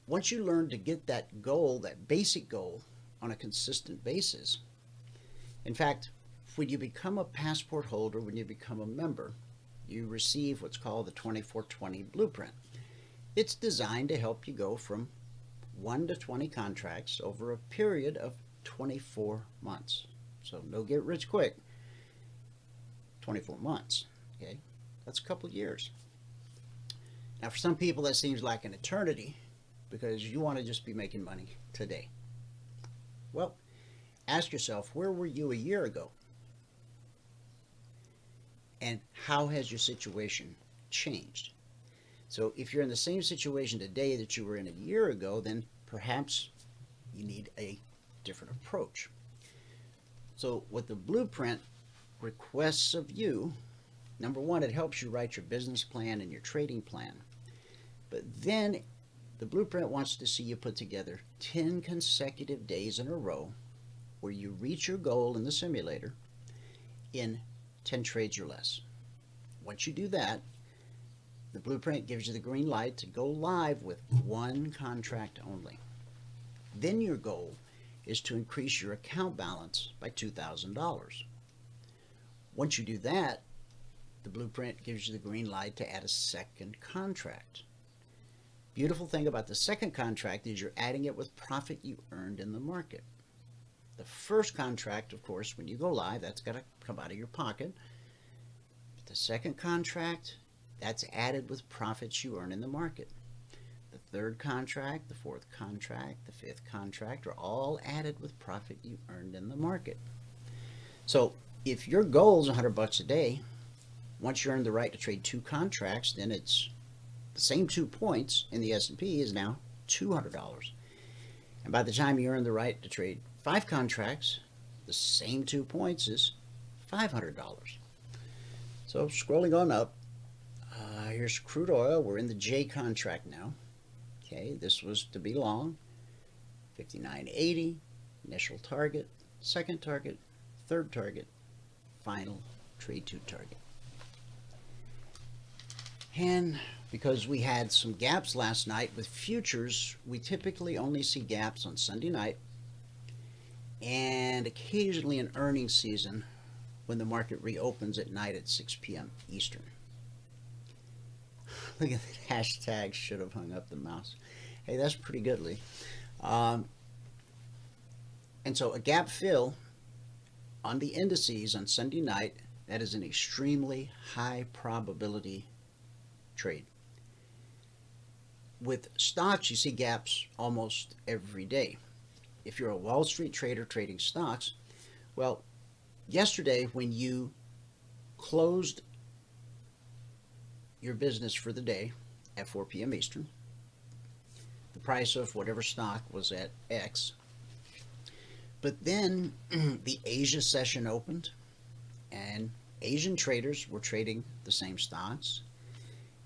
once you learn to get that goal, that basic goal, on a consistent basis, in fact, when you become a passport holder, when you become a member, you receive what's called the 2420 blueprint. It's designed to help you go from 1 to 20 contracts over a period of 24 months. So no get rich quick. 24 months, okay? That's a couple of years. Now, for some people, that seems like an eternity, because you want to just be making money today. Well, ask yourself, where were you a year ago? And how has your situation changed? So if you're in the same situation today that you were in a year ago, then perhaps you need a different approach. So what the blueprint requests of you, number one, it helps you write your business plan and your trading plan. But then the blueprint wants to see you put together 10 consecutive days in a row where you reach your goal in the simulator in 10 trades or less. Once you do that, the blueprint gives you the green light to go live with one contract only. Then your goal is to increase your account balance by $2,000. Once you do that, the blueprint gives you the green light to add a second contract. Beautiful thing about the second contract is you're adding it with profit you earned in the market. The first contract, of course, when you go live, that's got to come out of your pocket. But the second contract, that's added with profits you earn in the market. The third contract, the fourth contract, the fifth contract are all added with profit you earned in the market. So if your goal is $100 a day, once you earn the right to trade 2 contracts, then it's the same 2 points in the S&P is now $200. And by the time you earn the right to trade 5 contracts, the same 2 points is $500. So scrolling on up, Here's crude oil. We're in the J contract now. Okay, this was to be long. 59.80, initial target, second target, third target, final trade 2 target. And because we had some gaps last night with futures, we typically only see gaps on Sunday night and occasionally in earnings season when the market reopens at night at 6 p.m. Eastern. Look at that hashtag, should have hung up the mouse. Hey, that's pretty good, Lee. And so a gap fill on the indices on Sunday night, that is an extremely high probability trade. With stocks, you see gaps almost every day. If you're a Wall Street trader trading stocks, well, yesterday when you closed your business for the day at 4 p.m. Eastern, the price of whatever stock was at X. But then the Asia session opened and Asian traders were trading the same stocks.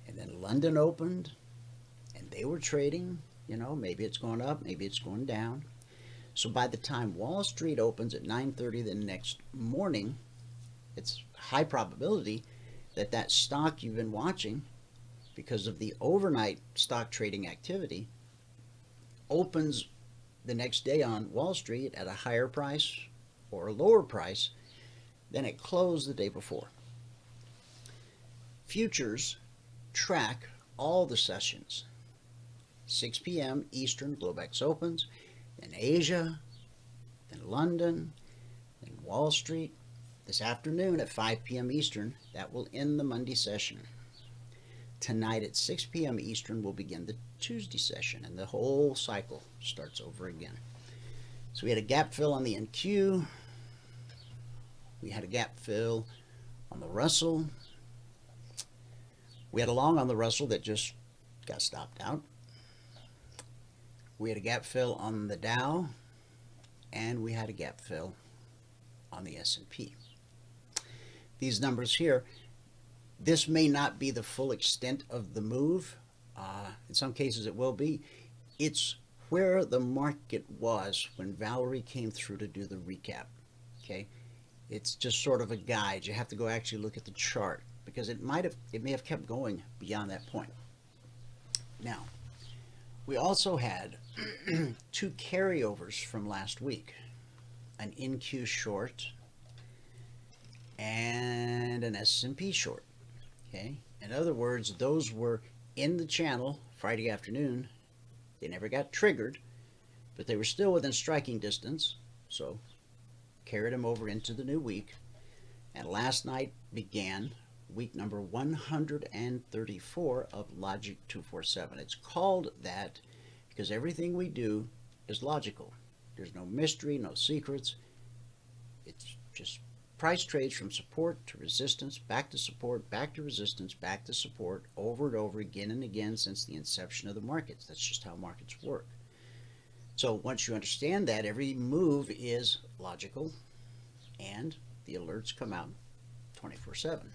And then London opened and they were trading, you know, maybe it's going up, maybe it's going down. So by the time Wall Street opens at 9:30 the next morning, it's high probability that that stock you've been watching, because of the overnight stock trading activity, opens the next day on Wall Street at a higher price or a lower price than it closed the day before. Futures track all the sessions. 6 p.m. Eastern, Globex opens, then Asia, then London, then Wall Street. This afternoon at 5 p.m. Eastern, that will end the Monday session. Tonight at 6 p.m. Eastern will begin the Tuesday session, and the whole cycle starts over again. So we had a gap fill on the NQ. We had a gap fill on the Russell. We had a long on the Russell that just got stopped out. We had a gap fill on the Dow, and we had a gap fill on the S&P. These numbers here, this may not be the full extent of the move. In some cases it will be. It's where the market was when Valerie came through to do the recap. Okay, it's just sort of a guide. You have to go actually look at the chart because it may have kept going beyond that point. Now, we also had 2 carryovers from last week, an NQ short and an S&P short. Okay, in other words, those were in the channel Friday afternoon. They never got triggered, but they were still within striking distance, so carried them over into the new week. And last night began week number 134 of Logic 247. It's called that because everything we do is logical. There's no mystery, no secrets. It's just price trades from support to resistance, back to support, back to resistance, back to support, over and over again and again since the inception of the markets. That's just how markets work. So once you understand that, every move is logical and the alerts come out 24/7.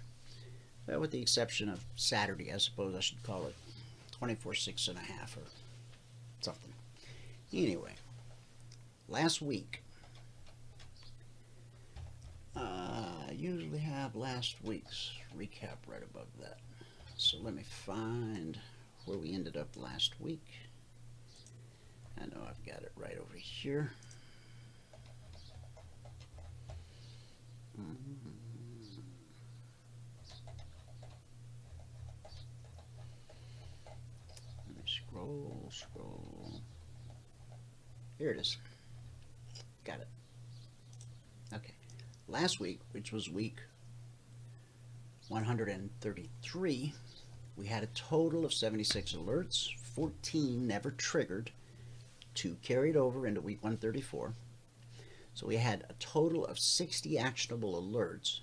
Well, with the exception of Saturday, I suppose I should call it 24/6 and a half or something. Anyway, last week, I usually have last week's recap right above that. So let me find where we ended up last week. I know I've got it right over here. Let me scroll. Here it is. Got it. Okay. Last week, which was week 133, we had a total of 76 alerts, 14 never triggered, 2 carried over into week 134. So we had a total of 60 actionable alerts,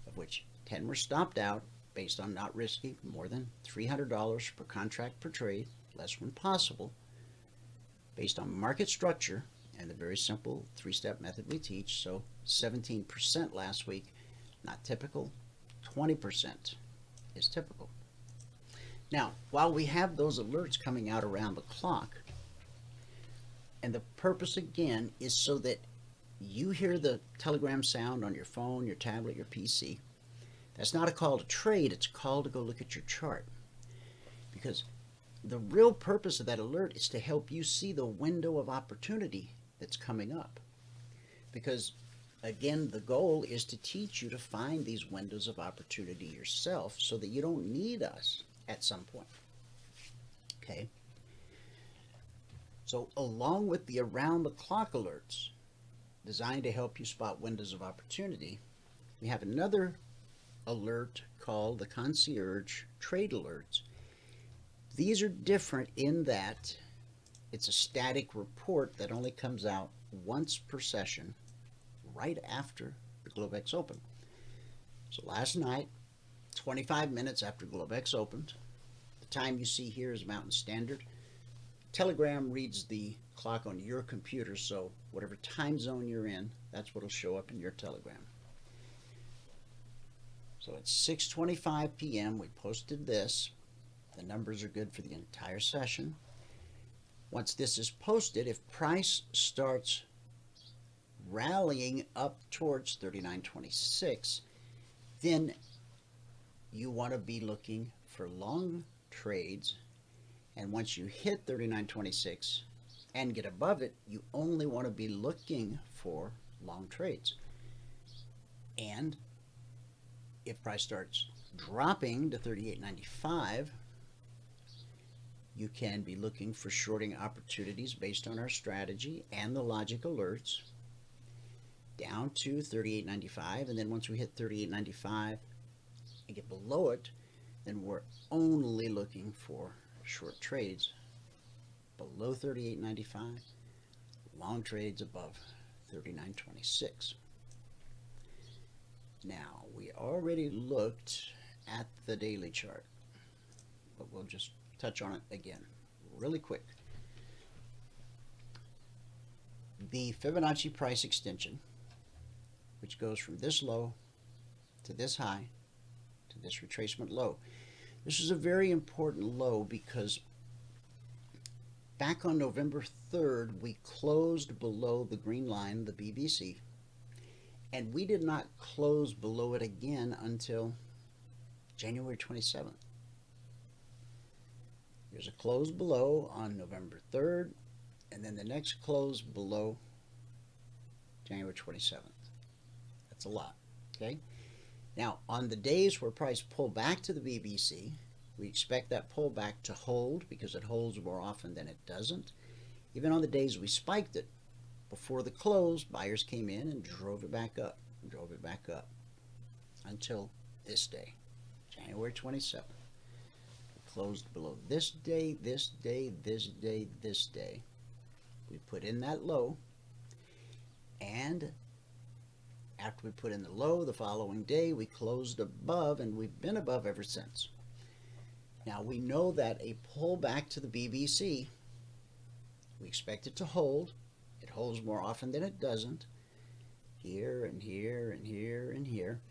of which 10 were stopped out based on not risking more than $300 per contract per trade, less when possible, based on market structure and the very simple 3-step method we teach. So 17% last week, not typical. 20% is typical. Now, while we have those alerts coming out around the clock, and the purpose again is so that you hear the telegram sound on your phone, your tablet, your PC. That's not a call to trade, it's a call to go look at your chart. Because the real purpose of that alert is to help you see the window of opportunity that's coming up. Because again, the goal is to teach you to find these windows of opportunity yourself so that you don't need us at some point. Okay? So along with the around-the-clock alerts designed to help you spot windows of opportunity, we have another alert called the concierge trade alerts. These are different in that it's a static report that only comes out once per session right after the Globex open. So last night, 25 minutes after Globex opened, the time you see here is Mountain Standard. Telegram reads the clock on your computer, so whatever time zone you're in, that's what will show up in your Telegram. So at 6:25 p.m. we posted this. The numbers are good for the entire session. Once this is posted, if price starts rallying up towards 39.26, then you want to be looking for long trades. And once you hit 39.26 and get above it, you only want to be looking for long trades. And if price starts dropping to 38.95, you can be looking for shorting opportunities based on our strategy and the logic alerts down to 38.95. And then once we hit 38.95 and get below it, then we're only looking for short trades below 38.95, long trades above 39.26. Now, we already looked at the daily chart, but we'll just touch on it again really quick. The Fibonacci price extension, which goes from this low to this high to this retracement low. This is a very important low because back on November 3rd, we closed below the green line, the BBC, and we did not close below it again until January 27th. There's a close below on November 3rd, and then the next close below January 27th. That's a lot, okay? Now, on the days where price pulled back to the BBC, we expect that pullback to hold because it holds more often than it doesn't. Even on the days we spiked it, before the close, buyers came in and drove it back up, until this day, January 27th. We closed below this day, this day, this day, this day. We put in that low, and after we put in the low the following day, we closed above, and we've been above ever since. Now, we know that a pullback to the BBC, we expect it to hold. It holds more often than it doesn't. Here and here and here and here.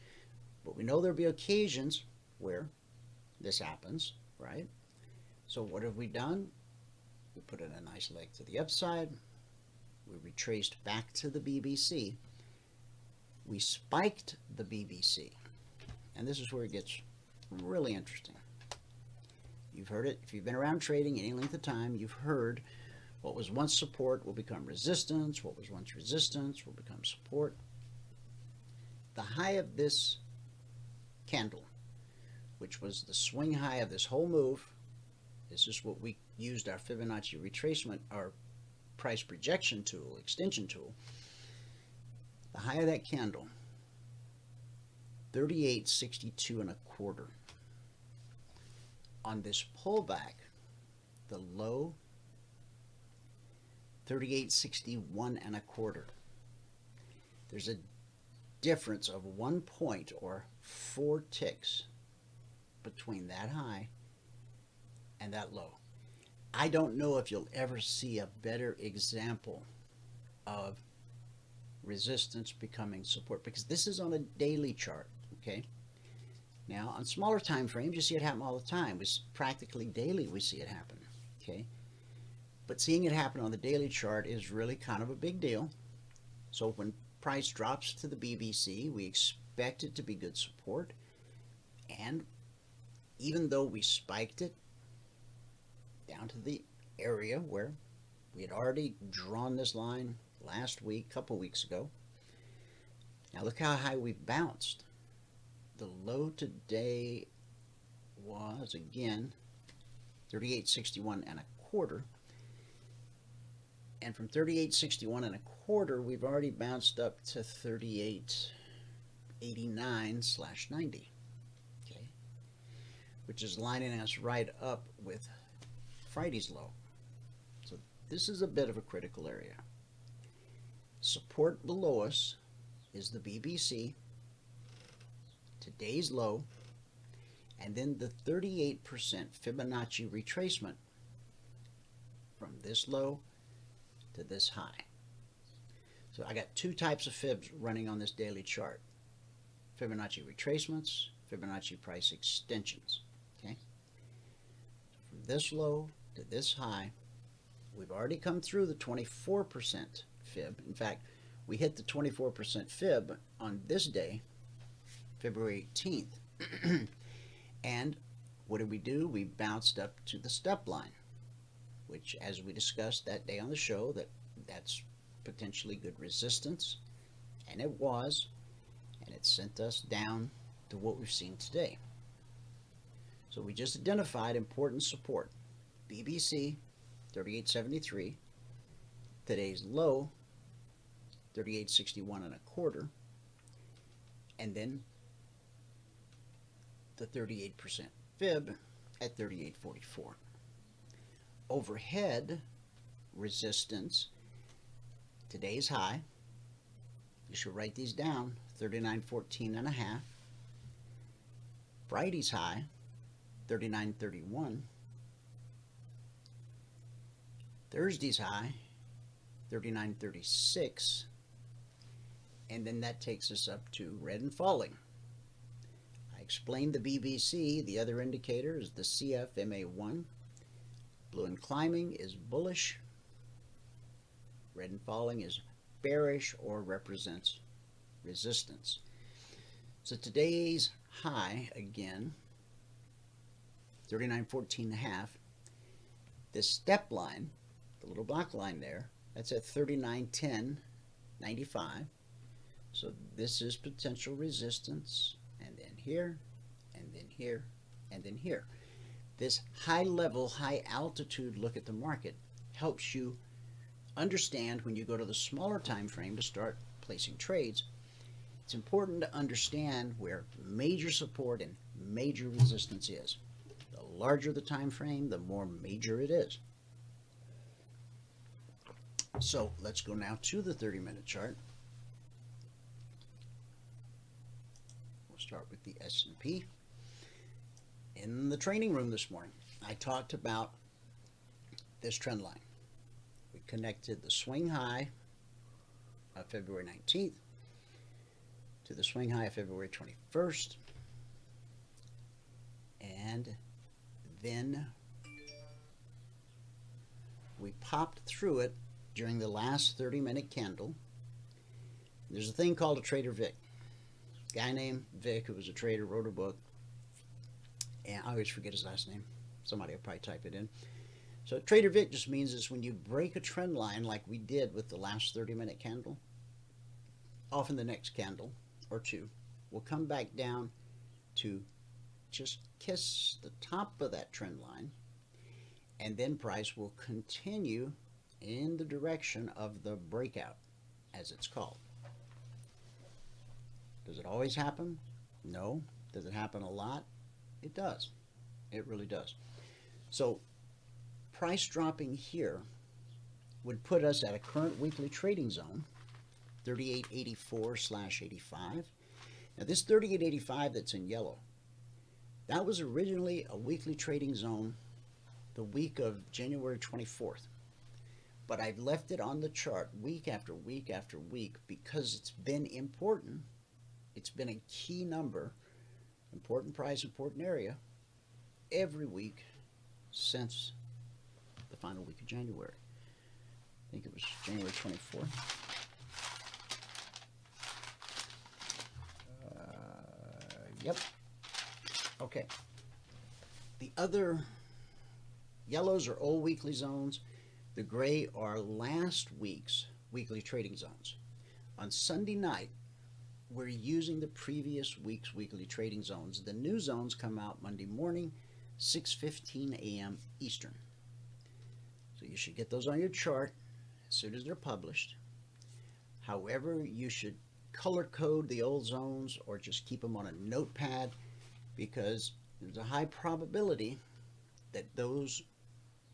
But we know there'll be occasions where this happens, right? So what have we done? We put in a nice leg to the upside. We retraced back to the BBC. We spiked the BBC. And this is where it gets really interesting. You've heard it. If you've been around trading any length of time, you've heard what was once support will become resistance. What was once resistance will become support. The high of this candle, which was the swing high of this whole move, this is what we used our Fibonacci retracement, our price projection tool, extension tool. The high of that candle, 38.62 1/4. On this pullback, the low, 38.61 1/4. There's a difference of 1 point or 4 ticks between that high and that low. I don't know if you'll ever see a better example of resistance becoming support, because this is on a daily chart, okay? Now, on smaller time frames, you see it happen all the time. It's practically daily we see it happen, okay? But seeing it happen on the daily chart is really kind of a big deal. So when price drops to the BBC, we expect it to be good support. And even though we spiked it down to the area where we had already drawn this line last week, a couple weeks ago, now look how high we've bounced. The low today was, again, 38.61 and a quarter. And from 38.61 and a quarter, we've already bounced up to 38.89/90. Okay, which is lining us right up with Friday's low. So this is a bit of a critical area. Support below us is the BBC, today's low, and then the 38% Fibonacci retracement from this low to this high. So I got two types of fibs running on this daily chart: Fibonacci retracements, Fibonacci price extensions. Okay, from this low to this high, we've already come through the 24% fib. In fact, we hit the 24% fib on this day, February 18th. And what did we do? We bounced up to the step line, which, as we discussed that day on the show, that's potentially good resistance, and it was, and it sent us down to what we've seen today. So we just identified important support: BBC 38.73, today's low 38.61 and a quarter, and then the 38% fib at 38.44. Overhead resistance, today's high, you should write these down, 39.14 and a half. Friday's high, 39.31. Thursday's high, 39.36. And then that takes us up to red and falling. I explained the BBC. The other indicator is the CFMA1. Blue and climbing is bullish. Red and falling is bearish or represents resistance. So today's high, again, 39.14 and a half. This step line, the little black line there, that's at 39.10.95. So this is potential resistance, and then here, and then here, and then here. This high level, high altitude look at the market helps you understand when you go to the smaller time frame to start placing trades. It's important to understand where major support and major resistance is. The larger the time frame, the more major it is. So let's go now to the 30-minute chart. We'll start with the S&P. In the training room this morning, I talked about this trend line. We connected the swing high of February 19th to the swing high of February 21st, and then we popped through it during the last 30-minute candle. There's a thing called a Trader Vic. A guy named Vic, who was a trader, wrote a book, and I always forget his last name. Somebody will probably type it in. So Trader Vic just means is when you break a trend line like we did with the last 30-minute candle, often the next candle or two will come back down to just kiss the top of that trend line, and then price will continue in the direction of the breakout, as it's called. Does it always happen? No. Does it happen a lot? It does. It really does. So price dropping here would put us at a current weekly trading zone, 38.84/85. Now this 38.85 that's in yellow, that was originally a weekly trading zone the week of January 24th. But I've left it on the chart week after week after week because it's been important. It's been a key number important price, important area every week since the final week of January. I think it was January 24th. Yep. Okay. The other yellows are old weekly zones. The gray are last week's weekly trading zones. On Sunday night, we're using the previous week's weekly trading zones. The new zones come out Monday morning, 6:15 a.m. Eastern. So you should get those on your chart as soon as they're published. However, you should color code the old zones or just keep them on a notepad, because there's a high probability that those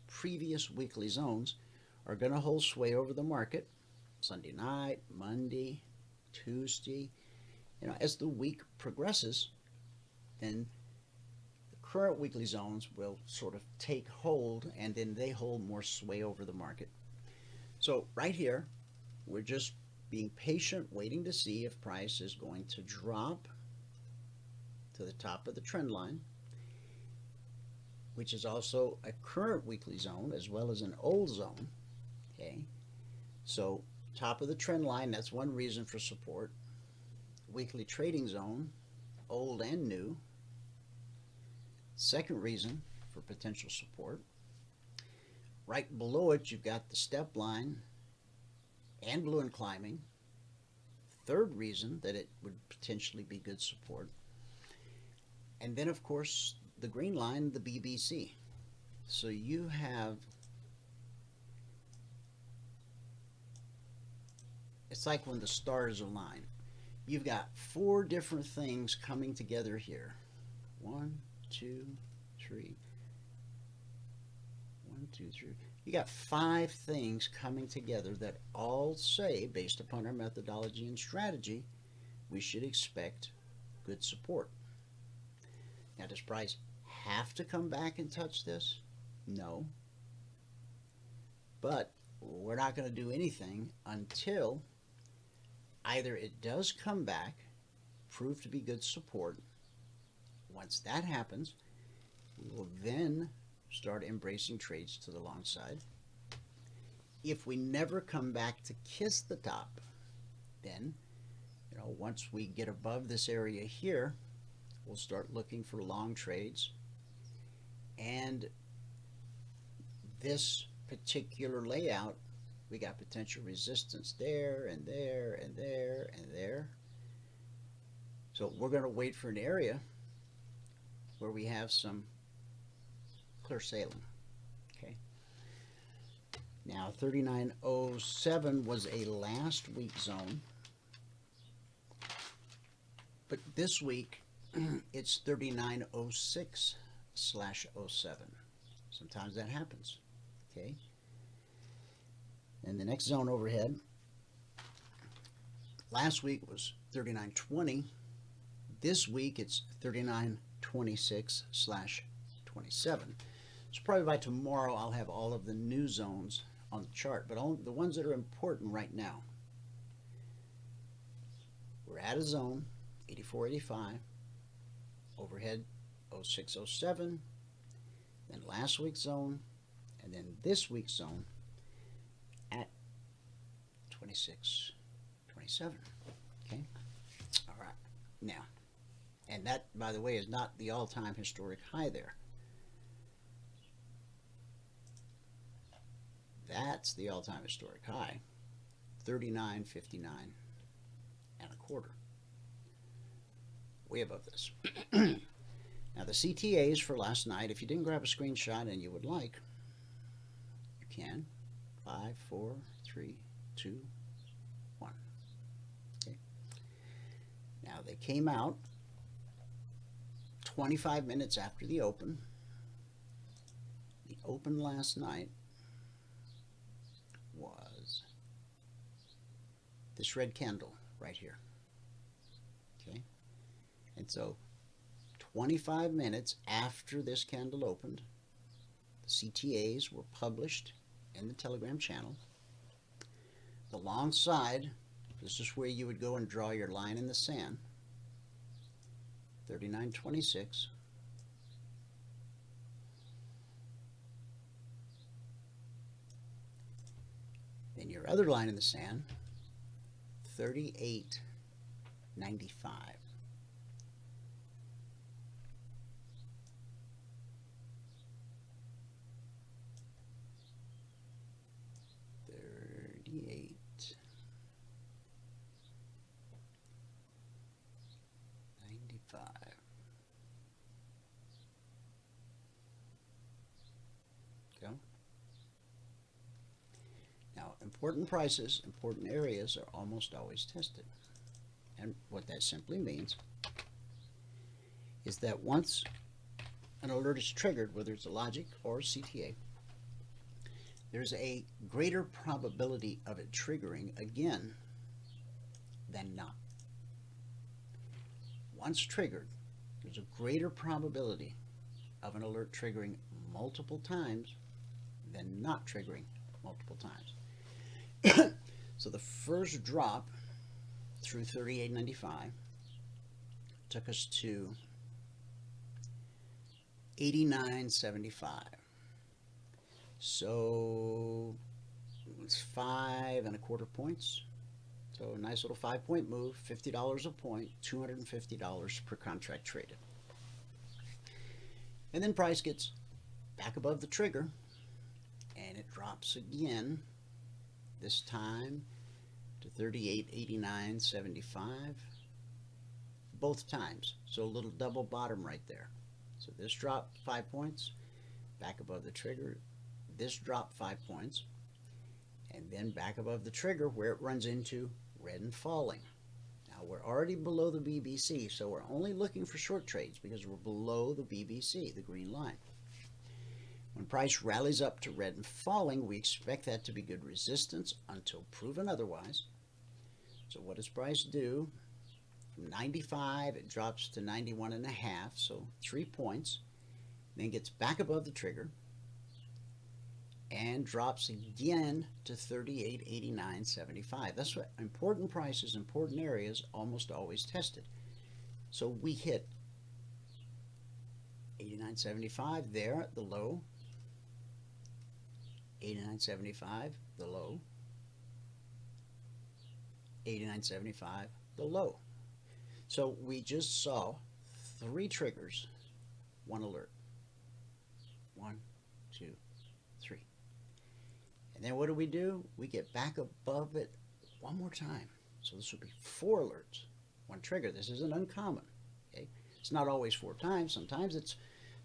previous weekly zones are going to hold sway over the market Sunday night, Monday, Tuesday. As the week progresses, then the current weekly zones will sort of take hold, and then they hold more sway over the market. So right here, we're just being patient, waiting to see if price is going to drop to the top of the trend line, which is also a current weekly zone as well as an old zone. Okay, so top of the trend line, that's one reason for support. Weekly trading zone, old and new. Second reason for potential support. Right below it, you've got the step line and blue and climbing. Third reason that it would potentially be good support. And then, of course, the green line, the BBC. So you have, it's like when the stars align. You've got four different things coming together here. 1, 2, 3. 1, 2, 3. You got 5 things coming together that all say, based upon our methodology and strategy, we should expect good support. Now, does price have to come back and touch this? No. But we're not going to do anything until either it does come back, prove to be good support. Once that happens, we will then start embracing trades to the long side. If we never come back to kiss the top, then, once we get above this area here, we'll start looking for long trades. And this particular layout, we got potential resistance there and there and there and there. So we're going to wait for an area where we have some clear sailing. Okay. Now 3907 was a last week zone, but this week it's 3906/07. Sometimes that happens. Okay. And the next zone overhead, last week was 3920. This week it's 3926/27. So probably by tomorrow I'll have all of the new zones on the chart, but only the ones that are important right now. We're at a zone, 84.85, overhead 0607, then last week's zone, and then this week's zone at 26.27. Okay, all right. Now, and that, by the way, is not the all-time historic high there. That's the all-time historic high, 39.59 and a quarter. Way above this. Now the CTAs for last night, if you didn't grab a screenshot and you would like, you can. 5, 4, 3, 2, 1. Okay. Now they came out 25 minutes after the open. The open last night was this red candle right here. Okay. And so 25 minutes after this candle opened, the CTAs were published in the Telegram channel. The long side, this is where you would go and draw your line in the sand. 39.26. Then your other line in the sand, 38.95. Now, important prices, important areas are almost always tested. And what that simply means is that once an alert is triggered, whether it's a logic or a CTA, there's a greater probability of it triggering again than not. Once triggered, there's a greater probability of an alert triggering multiple times than not triggering multiple times. So the first drop through 38.95 took us to 89.75. So it's 5.25 points. So a nice little 5-point move, $50 a point, $250 per contract traded. And then price gets back above the trigger and it drops again, this time to 38.89.75 both times. So a little double bottom right there. So this dropped 5 points back above the trigger, this dropped 5 points, and then back above the trigger where it runs into red and falling. Now we're already below the BBC, so we're only looking for short trades because we're below the BBC, the green line. When price rallies up to red and falling, we expect that to be good resistance until proven otherwise. So what does price do? From 95, it drops to 91.5, so 3 points, then gets back above the trigger and drops again to 38.89.75. That's what important prices, important areas almost always tested. So we hit 89.75 there at the low, 89.75 the low, 89.75 the low. So we just saw 3 triggers, 1 alert. 1, 2, 3. And then what do? We get back above it one more time. So this would be 4 alerts, 1 trigger. This isn't uncommon. Okay? It's not always 4 times. Sometimes it's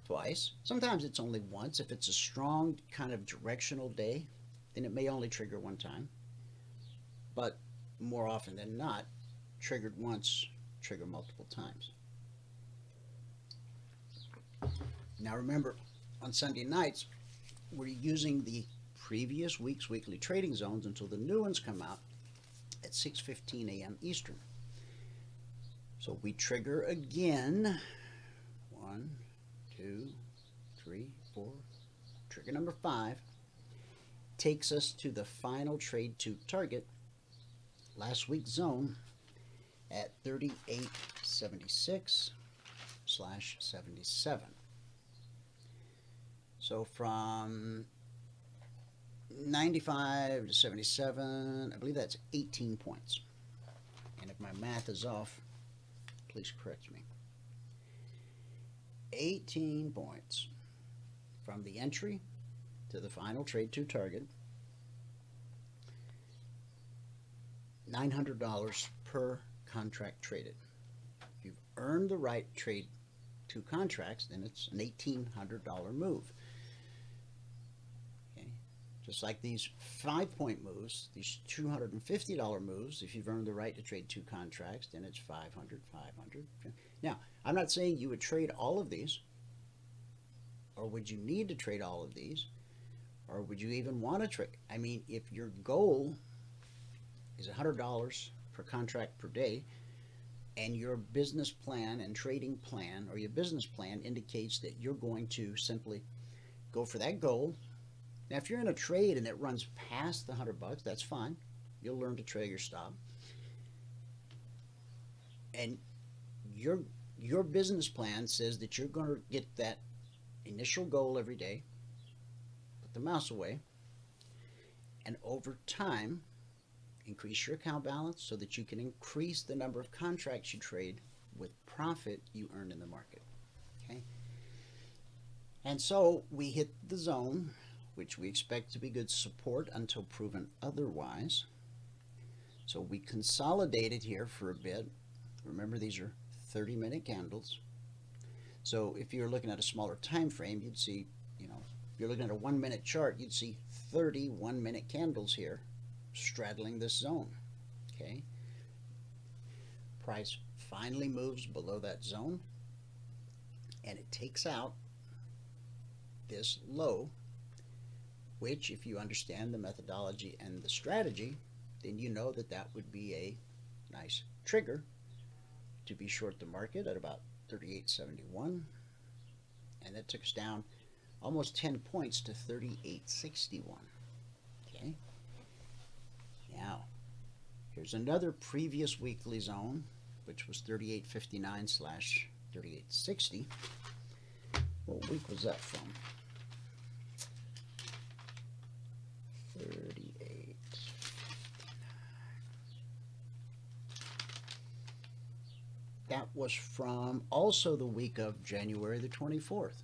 twice. Sometimes it's only once. If it's a strong kind of directional day, then it may only trigger 1 time. But more often than not, triggered once, trigger multiple times. Now remember, on Sunday nights, we're using the previous week's weekly trading zones until the new ones come out at 6:15 a.m. Eastern. So we trigger again. 1, 2, 3, 4. Trigger number 5 takes us to the final trade to target, last week's zone, at 38.76/77. So from 95 to 77, I believe that's 18 points. And if my math is off, please correct me. 18 points from the entry to the final trade to target. $900 per contract traded. If you've earned the right to trade 2 contracts, then it's an $1,800 move. Okay? Just like these 5-point moves, these $250 moves, if you've earned the right to trade 2 contracts, then it's $500, $500. Now, I'm not saying you would trade all of these, or would you need to trade all of these, or would you even want to trade? I mean, if your goal is $100 per contract per day, and your business plan and trading plan, or your business plan indicates that you're going to simply go for that goal. Now, if you're in a trade and it runs past the $100, that's fine. You'll learn to trade your stop. And your your business plan says that you're going to get that initial goal every day, put the mouse away, and over time, increase your account balance so that you can increase the number of contracts you trade with profit you earn in the market. Okay? And so we hit the zone, which we expect to be good support until proven otherwise. So we consolidated here for a bit. Remember, these are 30-minute candles. So if you're looking at a smaller time frame, you'd see, if you're looking at a 1-minute chart, you'd see 30 1-minute candles here straddling this zone. Okay? Price finally moves below that zone, and it takes out this low, which, if you understand the methodology and the strategy, then you know that that would be a nice trigger to be short the market at about 38.71, and that took us down almost 10 points to 38.61. Okay. Now, here's another previous weekly zone, which was 38.59/38.60. What week was that from? 38.59. That was from also the week of January the 24th.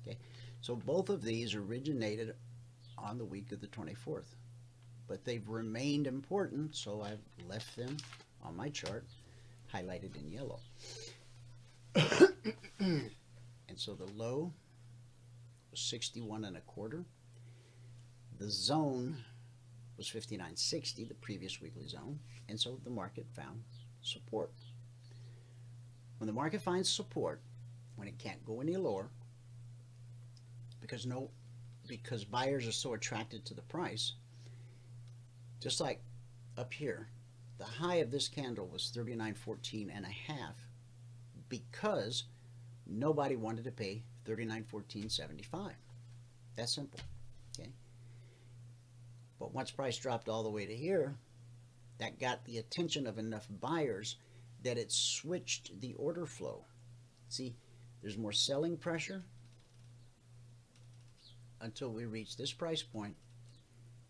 Okay, so both of these originated on the week of the 24th, but they've remained important, so I've left them on my chart highlighted in yellow. And so the low was 61.25. The zone was 59.60, the previous weekly zone, and so the market found support. When the market finds support, when it can't go any lower, because buyers are so attracted to the price, just like up here, the high of this candle was 39.14.5 because nobody wanted to pay 39.14.75. That's simple. Okay. But once price dropped all the way to here, that got the attention of enough buyers that it switched the order flow. See, there's more selling pressure until we reach this price point,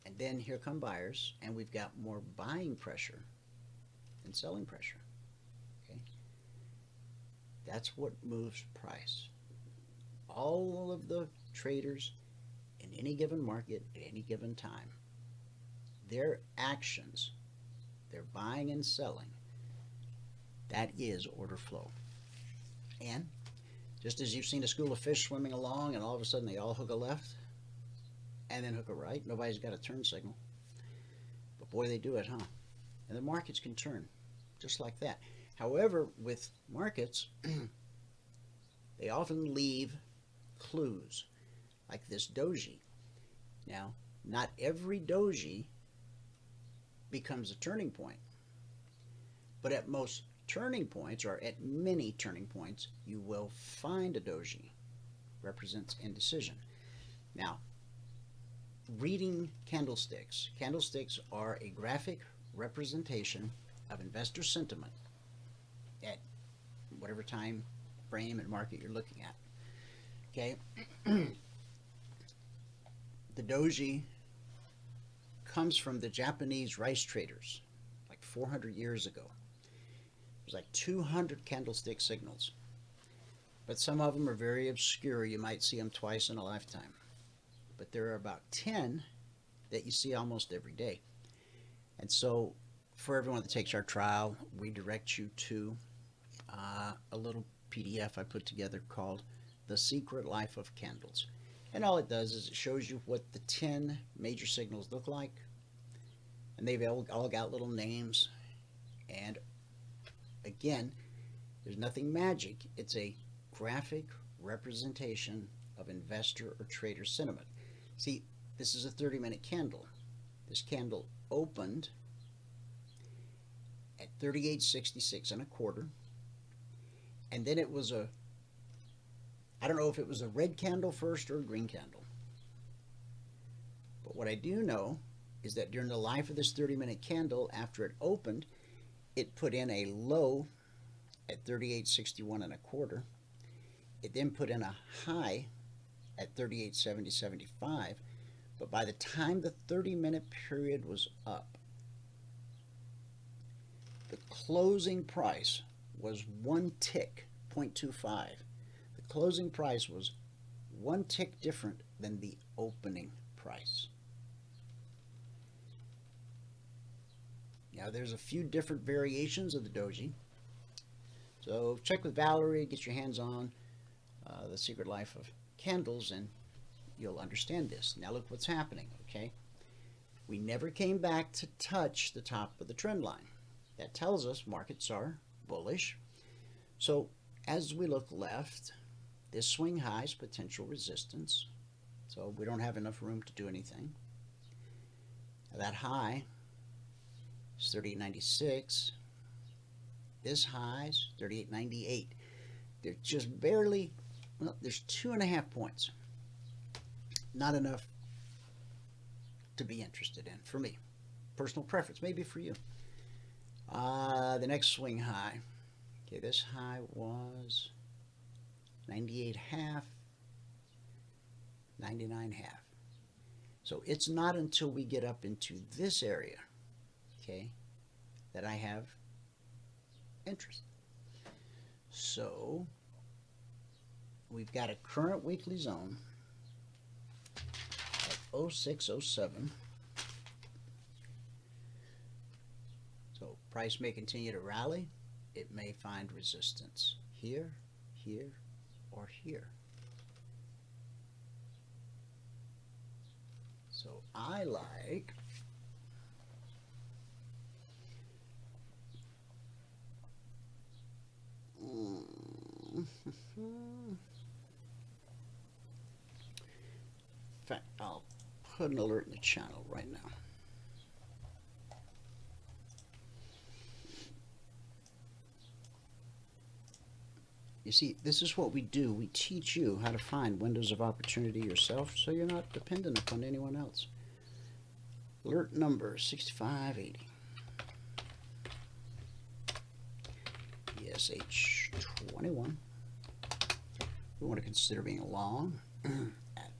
and then here come buyers, and we've got more buying pressure than selling pressure. Okay, that's what moves price. All of the traders in any given market at any given time, their actions, their buying and selling, that is order flow. And just as you've seen a school of fish swimming along and all of a sudden they all hook a left and then hook a right, nobody's got a turn signal, but boy, they do it, huh? And the markets can turn just like that. However, with markets, they often leave clues like this doji. Now, not every doji becomes a turning point, but at most turning points, or at many turning points, you will find a doji. Represents indecision. Now, reading candlesticks. Candlesticks are a graphic representation of investor sentiment at whatever time frame and market you're looking at. Okay? The doji comes from the Japanese rice traders like 400 years ago. It was like 200 candlestick signals, but some of them are very obscure. You might see them twice in a lifetime, but there are about 10 that you see almost every day. And so for everyone that takes our trial, we direct you to a little PDF I put together called The Secret Life of Candles. And all it does is it shows you what the 10 major signals look like, and they've all got little names. And again, there's nothing magic. It's a graphic representation of investor or trader sentiment. See, this is a 30-minute candle. This candle opened at 38.66.25, and then it was I don't know if it was a red candle first or a green candle. But what I do know is that during the life of this 30-minute candle, after it opened, it put in a low at 38.61 1/4. It then put in a high at 38.70 75, but by the time the 30-minute period was up, the closing price was one tick, 0.25. The closing price was one tick different than the opening price. Now there's a few different variations of the doji. So check with Valerie, get your hands on The Secret Life of Candles, and you'll understand this. Now look what's happening, okay? We never came back to touch the top of the trend line. That tells us markets are bullish. So as we look left, this swing high is potential resistance. So we don't have enough room to do anything. Now that high is 38.96. This high is 38.98. They're just barely, well, there's 2.5 points. Not enough to be interested in for me. Personal preference, maybe for you. The next swing high. Okay, this high was 98.5, 99.5. So it's not until we get up into this area, okay, that I have interest. So we've got a current weekly zone at 0607. So price may continue to rally. It may find resistance here, here, or here. So I like in fact, I'll put an alert in the channel right now. You see, this is what we do. We teach you how to find windows of opportunity yourself so you're not dependent upon anyone else. Alert number 6580. ESH 21. We want to consider being long at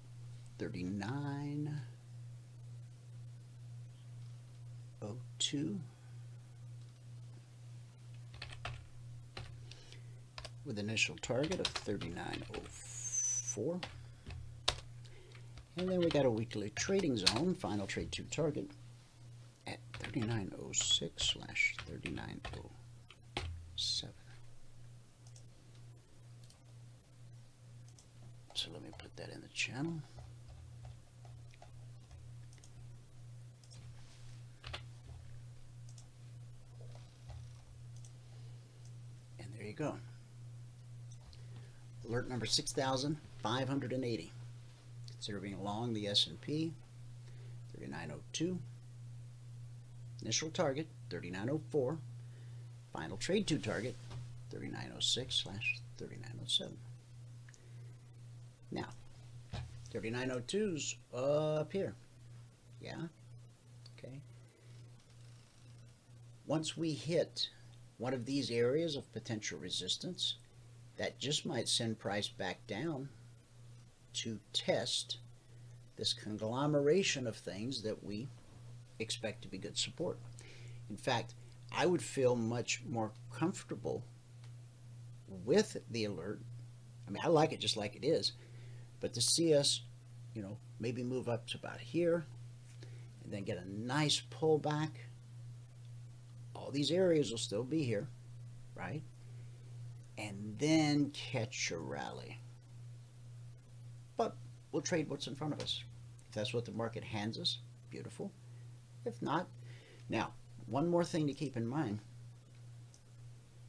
39.02. With initial target of 39.04. And then we got a weekly trading zone, final trade 2 target at 39.06/39.07. So let me put that in the channel. And there you go. Alert number 6,580. Consider being long the S&P, 39.02. Initial target, 39.04. Final trade 2 target, 39.06/39.07. Now, 39.02's up here. Yeah? Okay. Once we hit one of these areas of potential resistance, that just might send price back down to test this conglomeration of things that we expect to be good support. In fact, I would feel much more comfortable with the alert. I mean, I like it just like it is, but to see us, you know, maybe move up to about here and then get a nice pullback, all these areas will still be here, right? And then catch a rally. But we'll trade what's in front of us. If that's what the market hands us, beautiful. If not, now, one more thing to keep in mind.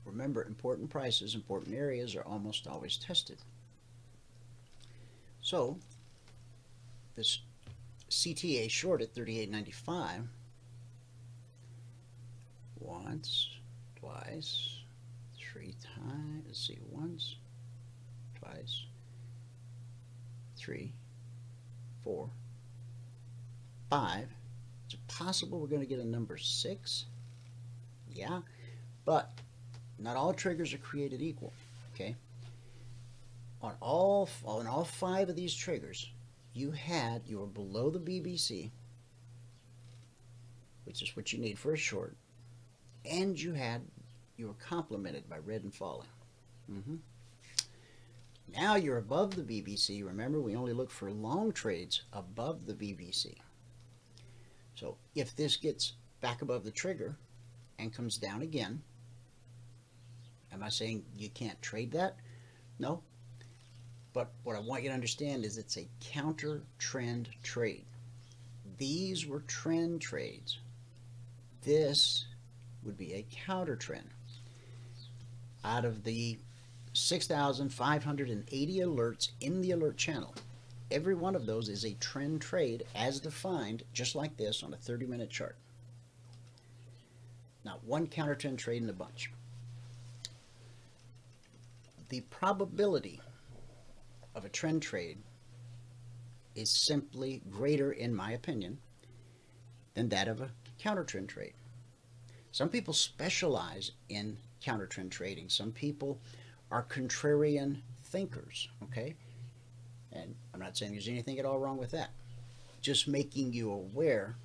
Remember, important prices, important areas are almost always tested. So, this CTA short at 38.95, once, twice, 3 times, let's see, once, twice, 3, 4, 5. It's possible we're going to get a number 6. Yeah, but not all triggers are created equal. Okay. On all 5 of these triggers, you were below the BBC, which is what you need for a short, and you were complemented by red and falling. Now you're above the BBC. Remember, we only look for long trades above the BBC. So if this gets back above the trigger and comes down again, am I saying you can't trade that? No. But what I want you to understand is it's a counter trend trade. These were trend trades. This would be a counter trend. Out of the 6,580 alerts in the alert channel, every one of those is a trend trade as defined, just like this on a 30-minute chart. Not one counter trend trade in a bunch. The probability of a trend trade is simply greater, in my opinion, than that of a counter trend trade. Some people specialize in counter trend trading. Some people are contrarian thinkers, okay? And I'm not saying there's anything at all wrong with that. Just making you aware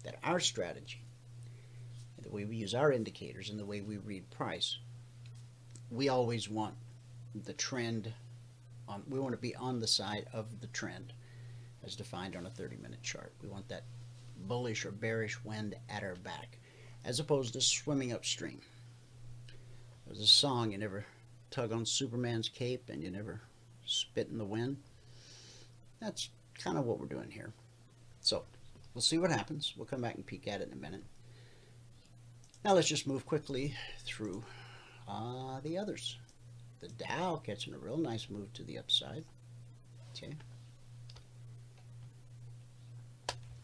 that our strategy, the way we use our indicators and the way we read price, we always want the trend on, we want to be on the side of the trend as defined on a 30-minute chart. We want that bullish or bearish wind at our back, as opposed to swimming upstream. There's a song, you never tug on Superman's cape and you never spit in the wind. That's kind of what we're doing here. So we'll see what happens. We'll come back and peek at it in a minute. Now let's just move quickly through the others. The Dow catching a real nice move to the upside. Okay.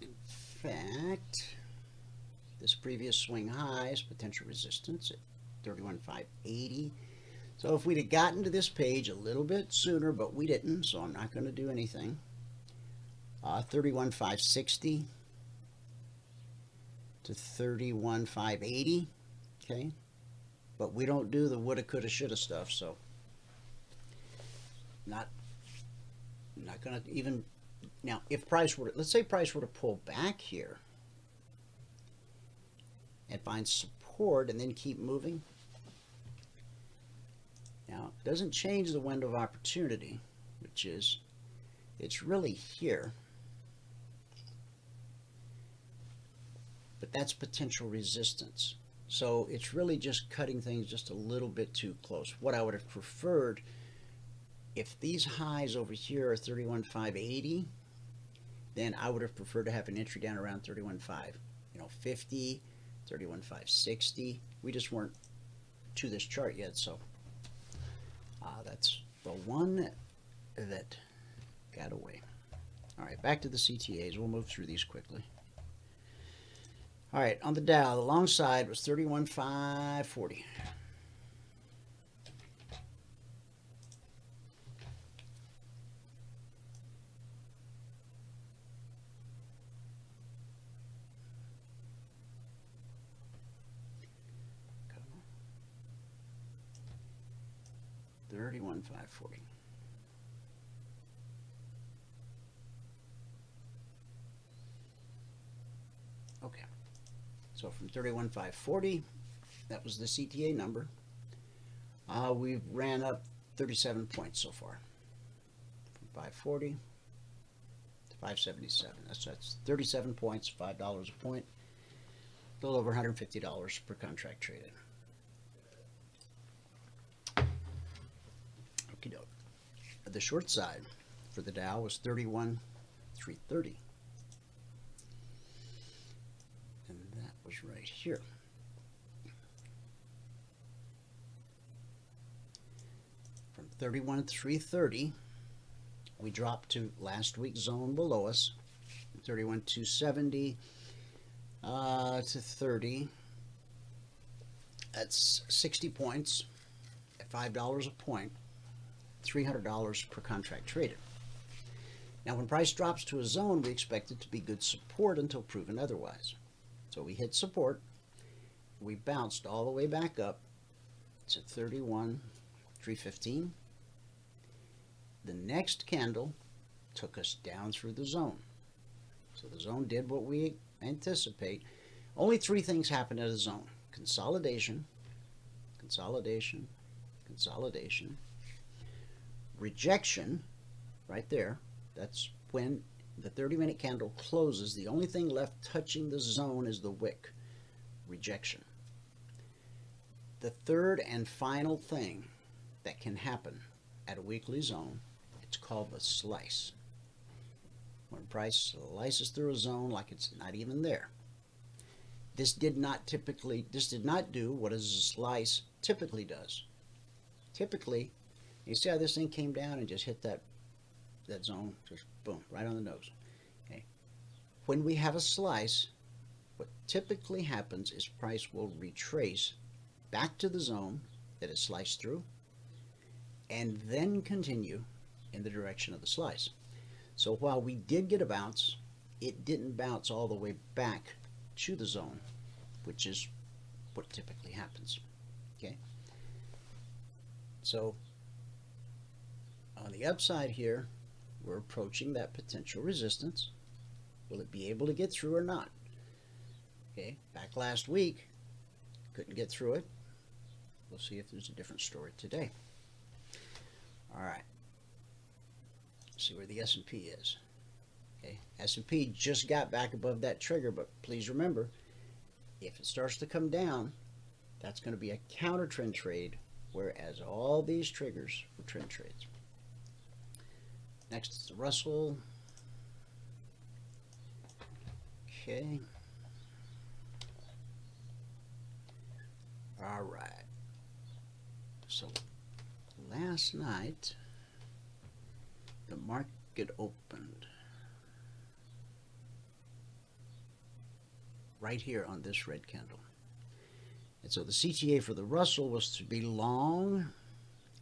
In fact, this previous swing high is potential resistance at 31,580. So if we'd have gotten to this page a little bit sooner, but we didn't, so I'm not going to do anything. 31,560 to 31,580. Okay. But we don't do the woulda, coulda, shoulda stuff, so not going to even. Now, if price were to, let's say price were to pull back here and find support and then keep moving. Now, it doesn't change the window of opportunity, which is, it's really here. But that's potential resistance. So it's really just cutting things just a little bit too close. What I would have preferred, if these highs over here are 31,580, then I would have preferred to have an entry down around 31,550, 31,560. We just weren't to this chart yet, so that's the one that got away. All right, back to the CTAs. We'll move through these quickly. All right, on the Dow, the long side was 31,540. Come on. 31,540. Okay. So from 31,540, that was the CTA number. We've ran up 37 points so far. From 540 to 577. That's 37 points, $5 a point. A little over $150 per contract traded. Okie doke. The short side for the Dow was 31,330. Right here. From 31,330, we dropped to last week's zone below us, 31,270 to 30. That's 60 points at $5 a point, $300 per contract traded. Now, when price drops to a zone, we expect it to be good support until proven otherwise. So we hit support, we bounced all the way back up It's at 31,315. The next candle took us down through the zone. So the zone did what we anticipate. Only three things happen at a zone: consolidation, consolidation, consolidation, rejection, right there. That's when the 30-minute candle closes. The only thing left touching the zone is the wick. Rejection. The third and final thing that can happen at a weekly zone, it's called the slice. When price slices through a zone like it's not even there. This did not do what a slice typically does. Typically, you see how this thing came down and just hit that zone, just boom, right on the nose. Okay. When we have a slice, what typically happens is price will retrace back to the zone that it sliced through and then continue in the direction of the slice. So while we did get a bounce, it didn't bounce all the way back to the zone, which is what typically happens. Okay. So on the upside here, we're approaching that potential resistance. Will it be able to get through or not? Okay, back last week, couldn't get through it. We'll see if there's a different story today. All right. See where the S&P is. Okay, S&P just got back above that trigger, but please remember, if it starts to come down, that's going to be a counter trend trade, whereas all these triggers were trend trades. Next is the Russell. Okay. All right. So last night, the market opened right here on this red candle. And so the CTA for the Russell was to be long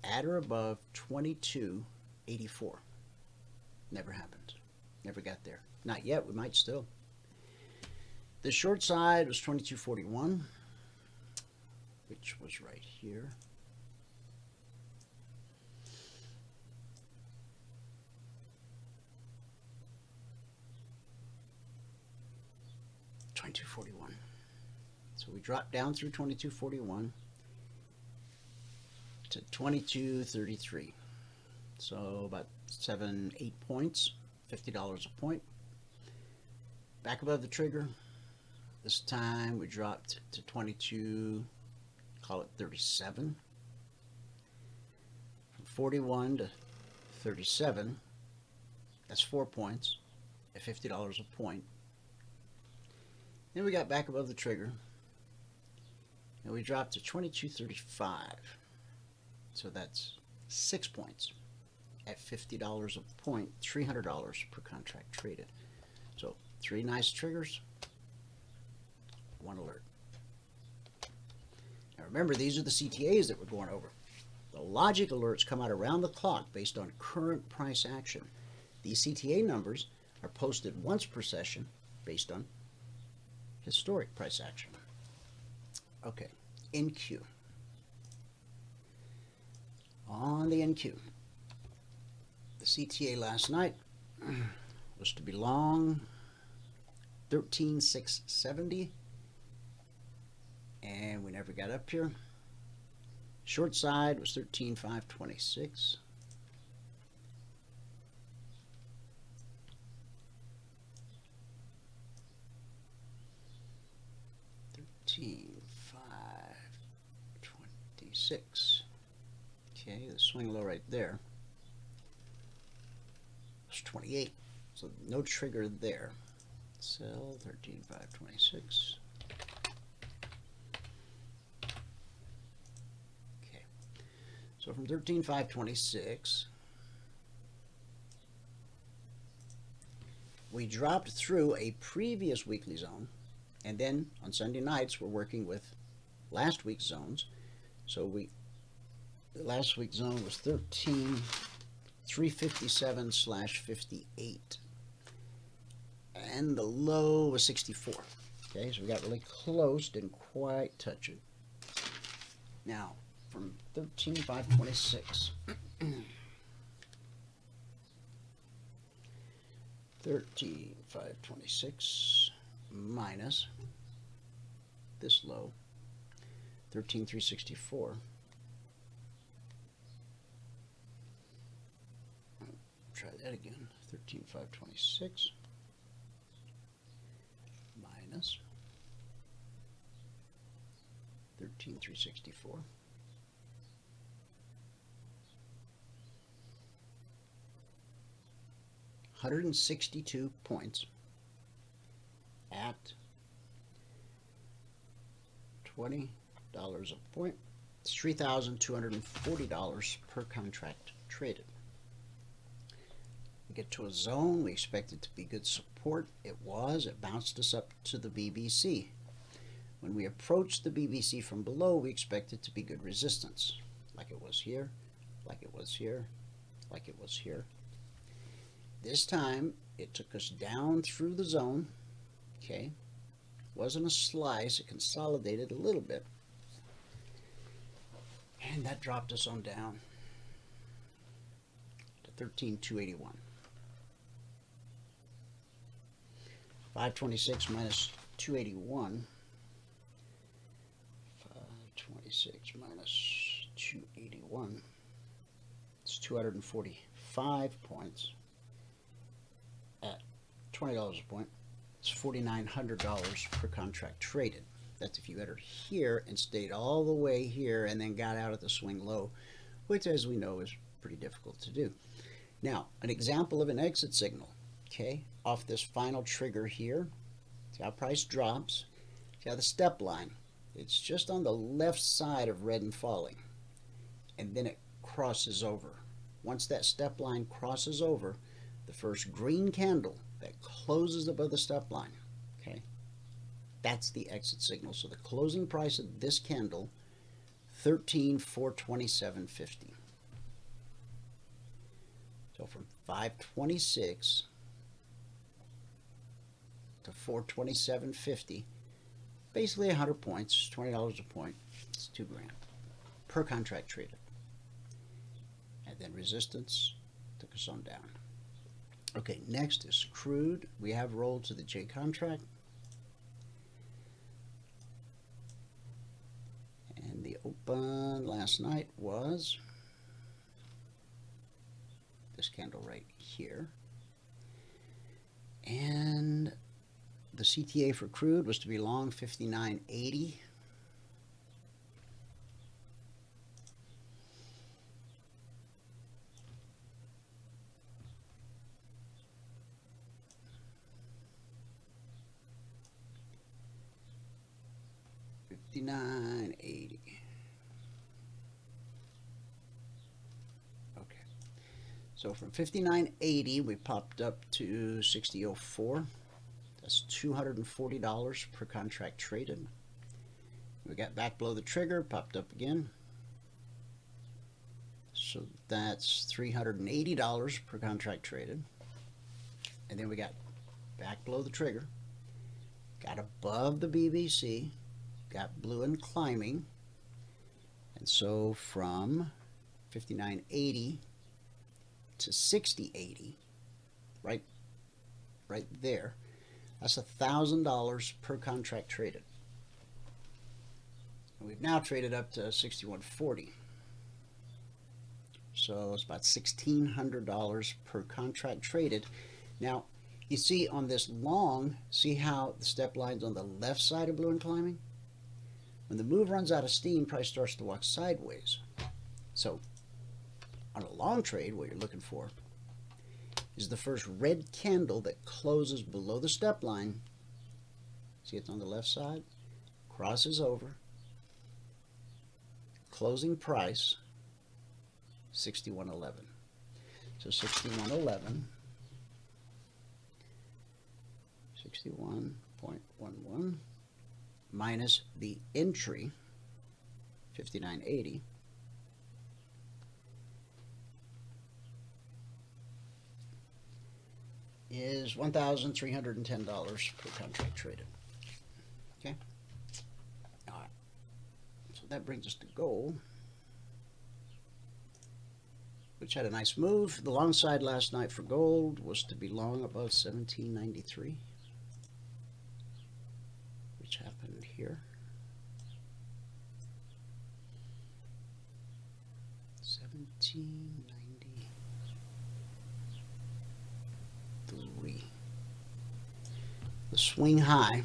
at or above 22.84. Never happened. Never got there. Not yet. We might still. The short side was 22.41, which was right here. $22.41. So we dropped down through 22.41 to 22.33. So about 7-8 points, $50 a point. Back above the trigger. This time we dropped to 22, call it 37. From 41 to 37, that's 4 points at $50 a point. Then we got back above the trigger and we dropped to 22.35. So that's 6 points at $50 a point, $300 per contract traded. So 3 nice triggers, 1 alert. Now remember, these are the CTAs that we're going over. The logic alerts come out around the clock based on current price action. These CTA numbers are posted once per session based on historic price action. Okay, NQ. On the NQ, the CTA last night was to be long 13,670, and we never got up here. Short side was 13,526. $13,526. Okay, the swing low right there was 28. So no trigger there. Sell 13,526. Okay. So from 13,526, we dropped through a previous weekly zone, and then on Sunday nights we're working with last week's zones. So the last week's zone was 13,357/58. And the low was 64. Okay, so we got really close, didn't quite touch it. Now, from 13,526. 13,526 minus this low, 13,364. Try that again. 13,526 minus 13,364. $162 points at $20 a point. It's $3,240 per contract traded. We get to a zone, we expect it to be good support. It was. It bounced us up to the BBC. When we approach the BBC from below, we expect it to be good resistance, like it was here, like it was here, like it was here. This time, it took us down through the zone, okay? Wasn't a slice, it consolidated a little bit. And that dropped us on down to 13,281. 526 minus 281. 526 minus 281. It's 245 points. At $20 a point, it's $4,900 per contract traded. That's if you entered here and stayed all the way here and then got out at the swing low, which, as we know, is pretty difficult to do. Now, an example of an exit signal, okay, off this final trigger here. See how price drops. See how the step line, it's just on the left side of red and falling, and then it crosses over. Once that step line crosses over, the first green candle that closes above the step line, okay, that's the exit signal. So the closing price of this candle, 13,427.50. So from 526 to 427.50, basically 100 points, $20 a point. It's $2 grand per contract traded. And then resistance took us on down. Okay, next is crude. We have rolled to the J contract. And the open last night was this candle right here. And the CTA for crude was to be long 59.80. $59.80. Okay, so from $59.80 we popped up to $60.04. That's $240 per contract traded. We got back below the trigger, popped up again. So that's $380 per contract traded. And then we got back below the trigger, got above the BBC, got blue and climbing, and so from 59.80 to 60.80, right there, that's $1,000 per contract traded. And we've now traded up to 61.40, so it's about $1,600 per contract traded. Now you see on this long, see how the step line's on the left side of blue and climbing? When the move runs out of steam, price starts to walk sideways. So on a long trade, what you're looking for is the first red candle that closes below the step line. See, it's on the left side, crosses over, closing price 61.11. So 61.11, 61.11 minus the entry 59.80, is $1,310 per contract traded. Okay. All right. So that brings us to gold. which had a nice move. The long side last night for gold was to be long above 1793, which happened here. 1793. The swing high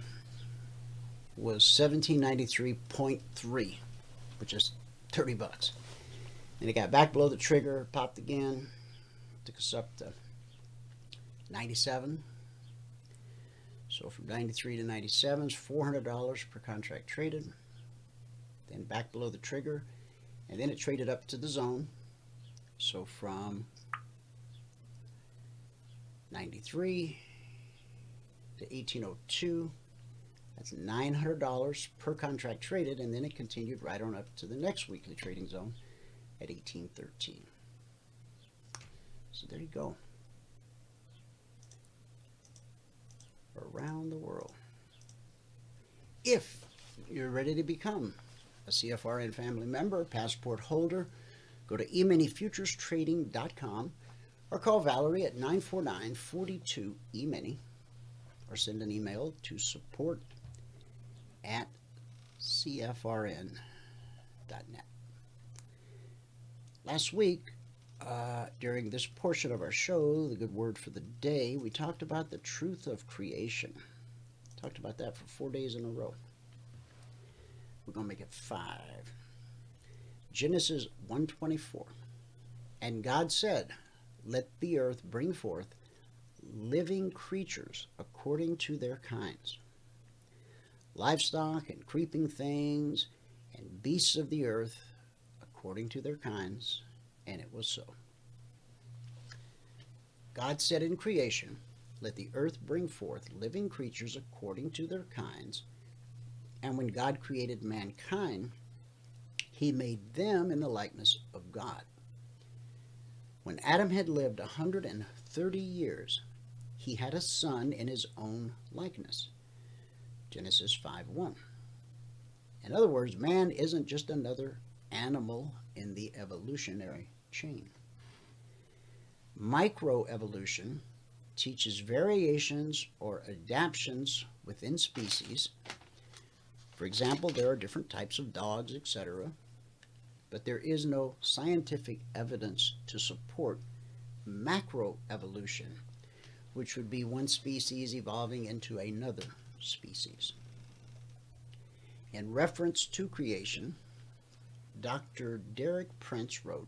was 1793.3, which is $30. Then it got back below the trigger, popped again, took us up to 97. So from 93 to 97 is $400 per contract traded. Then back below the trigger, and then it traded up to the zone. So from 93 to 1802, that's $900 per contract traded, and then it continued right on up to the next weekly trading zone at 1813. So there you go. Around the world. If you're ready to become a CFRN family member, passport holder, go to eminifutures.trading.com or call Valerie at 949-42-EMINI or send an email to support@cfrn.net. Last week, during this portion of our show, the good word for the day, we talked about the truth of creation. Talked about that for 4 days in a row. We're going to make it 5. Genesis 1:24. And God said, let the earth bring forth living creatures according to their kinds, livestock and creeping things and beasts of the earth according to their kinds, and it was so. God said in creation, let the earth bring forth living creatures according to their kinds. And when God created mankind, he made them in the likeness of God. When Adam had lived 130 years, he had a son in his own likeness. Genesis 5:1. In other words, man isn't just another animal in the evolutionary chain. Microevolution teaches variations or adaptations within species. For example, there are different types of dogs, etc., but there is no scientific evidence to support macroevolution, which would be one species evolving into another species. In reference to creation, Dr. Derek Prince wrote,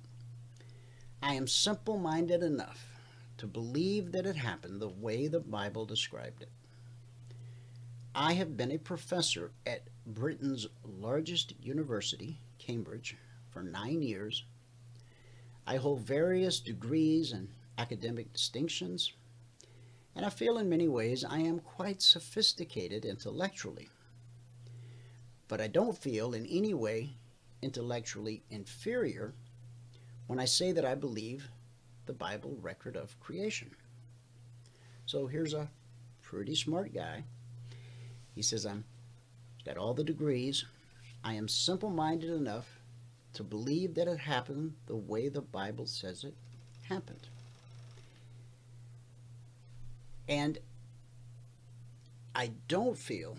I am simple-minded enough to believe that it happened the way the Bible described it. I have been a professor at Britain's largest university, Cambridge, for 9 years. I hold various degrees and academic distinctions, and I feel in many ways I am quite sophisticated intellectually. But I don't feel in any way intellectually inferior when I say that I believe the Bible record of creation. So here's a pretty smart guy. He says, I've got all the degrees. I am simple-minded enough to believe that it happened the way the Bible says it happened. And I don't feel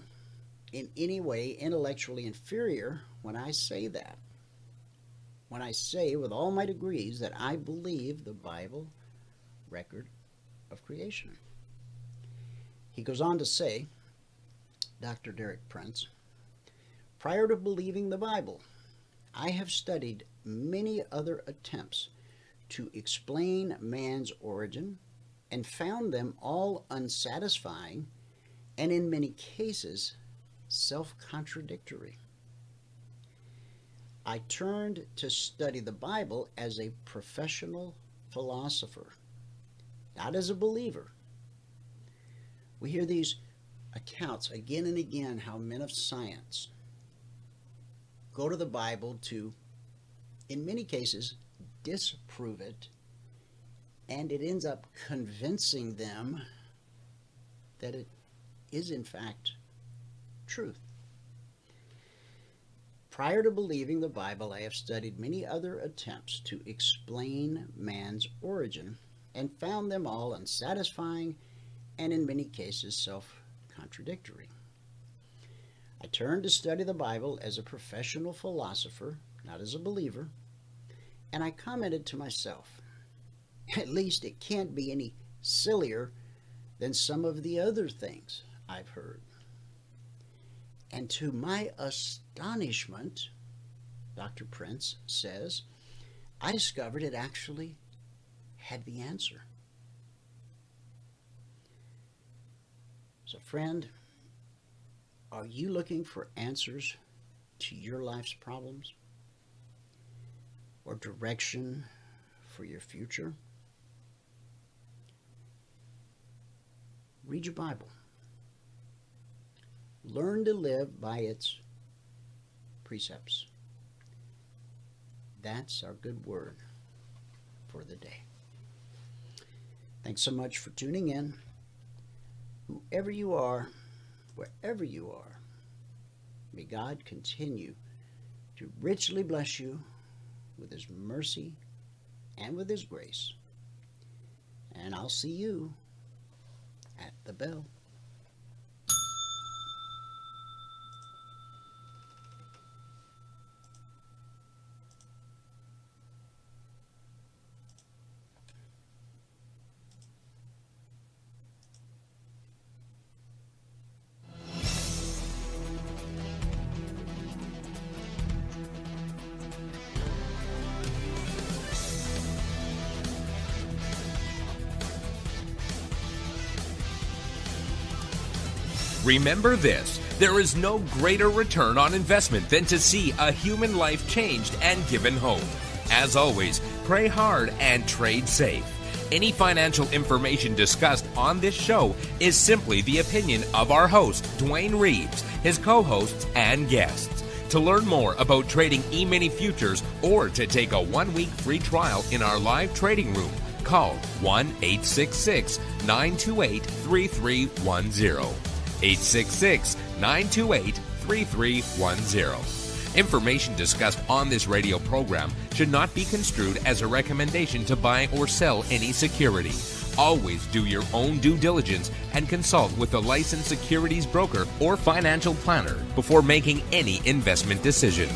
in any way intellectually inferior when I say that. When I say with all my degrees that I believe the Bible record of creation. He goes on to say, Dr. Derek Prince, prior to believing the Bible, I have studied many other attempts to explain man's origin and found them all unsatisfying and in many cases self-contradictory. I turned to study the Bible as a professional philosopher, not as a believer. We hear these accounts again and again how men of science go to the Bible to, in many cases, disprove it, and it ends up convincing them that it is in fact truth. Prior to believing the Bible, I have studied many other attempts to explain man's origin and found them all unsatisfying and in many cases self-contradictory. I turned to study the Bible as a professional philosopher, not as a believer, and I commented to myself, at least it can't be any sillier than some of the other things I've heard. And to my astonishment, Dr. Prince says, I discovered it actually had the answer. So friend, are you looking for answers to your life's problems or direction for your future? Read your Bible. Learn to live by its precepts. That's our good word for the day. Thanks so much for tuning in. Whoever you are, wherever you are, may God continue to richly bless you with His mercy and with His grace. And I'll see you at the bell. Remember this, there is no greater return on investment than to see a human life changed and given hope. As always, pray hard and trade safe. Any financial information discussed on this show is simply the opinion of our host, Dwayne Reeves, his co-hosts, and guests. To learn more about trading Emini Futures or to take a 1-week free trial in our live trading room, call 1-866-928-3310. 866-928-3310. Information discussed on this radio program should not be construed as a recommendation to buy or sell any security. Always do your own due diligence and consult with a licensed securities broker or financial planner before making any investment decision.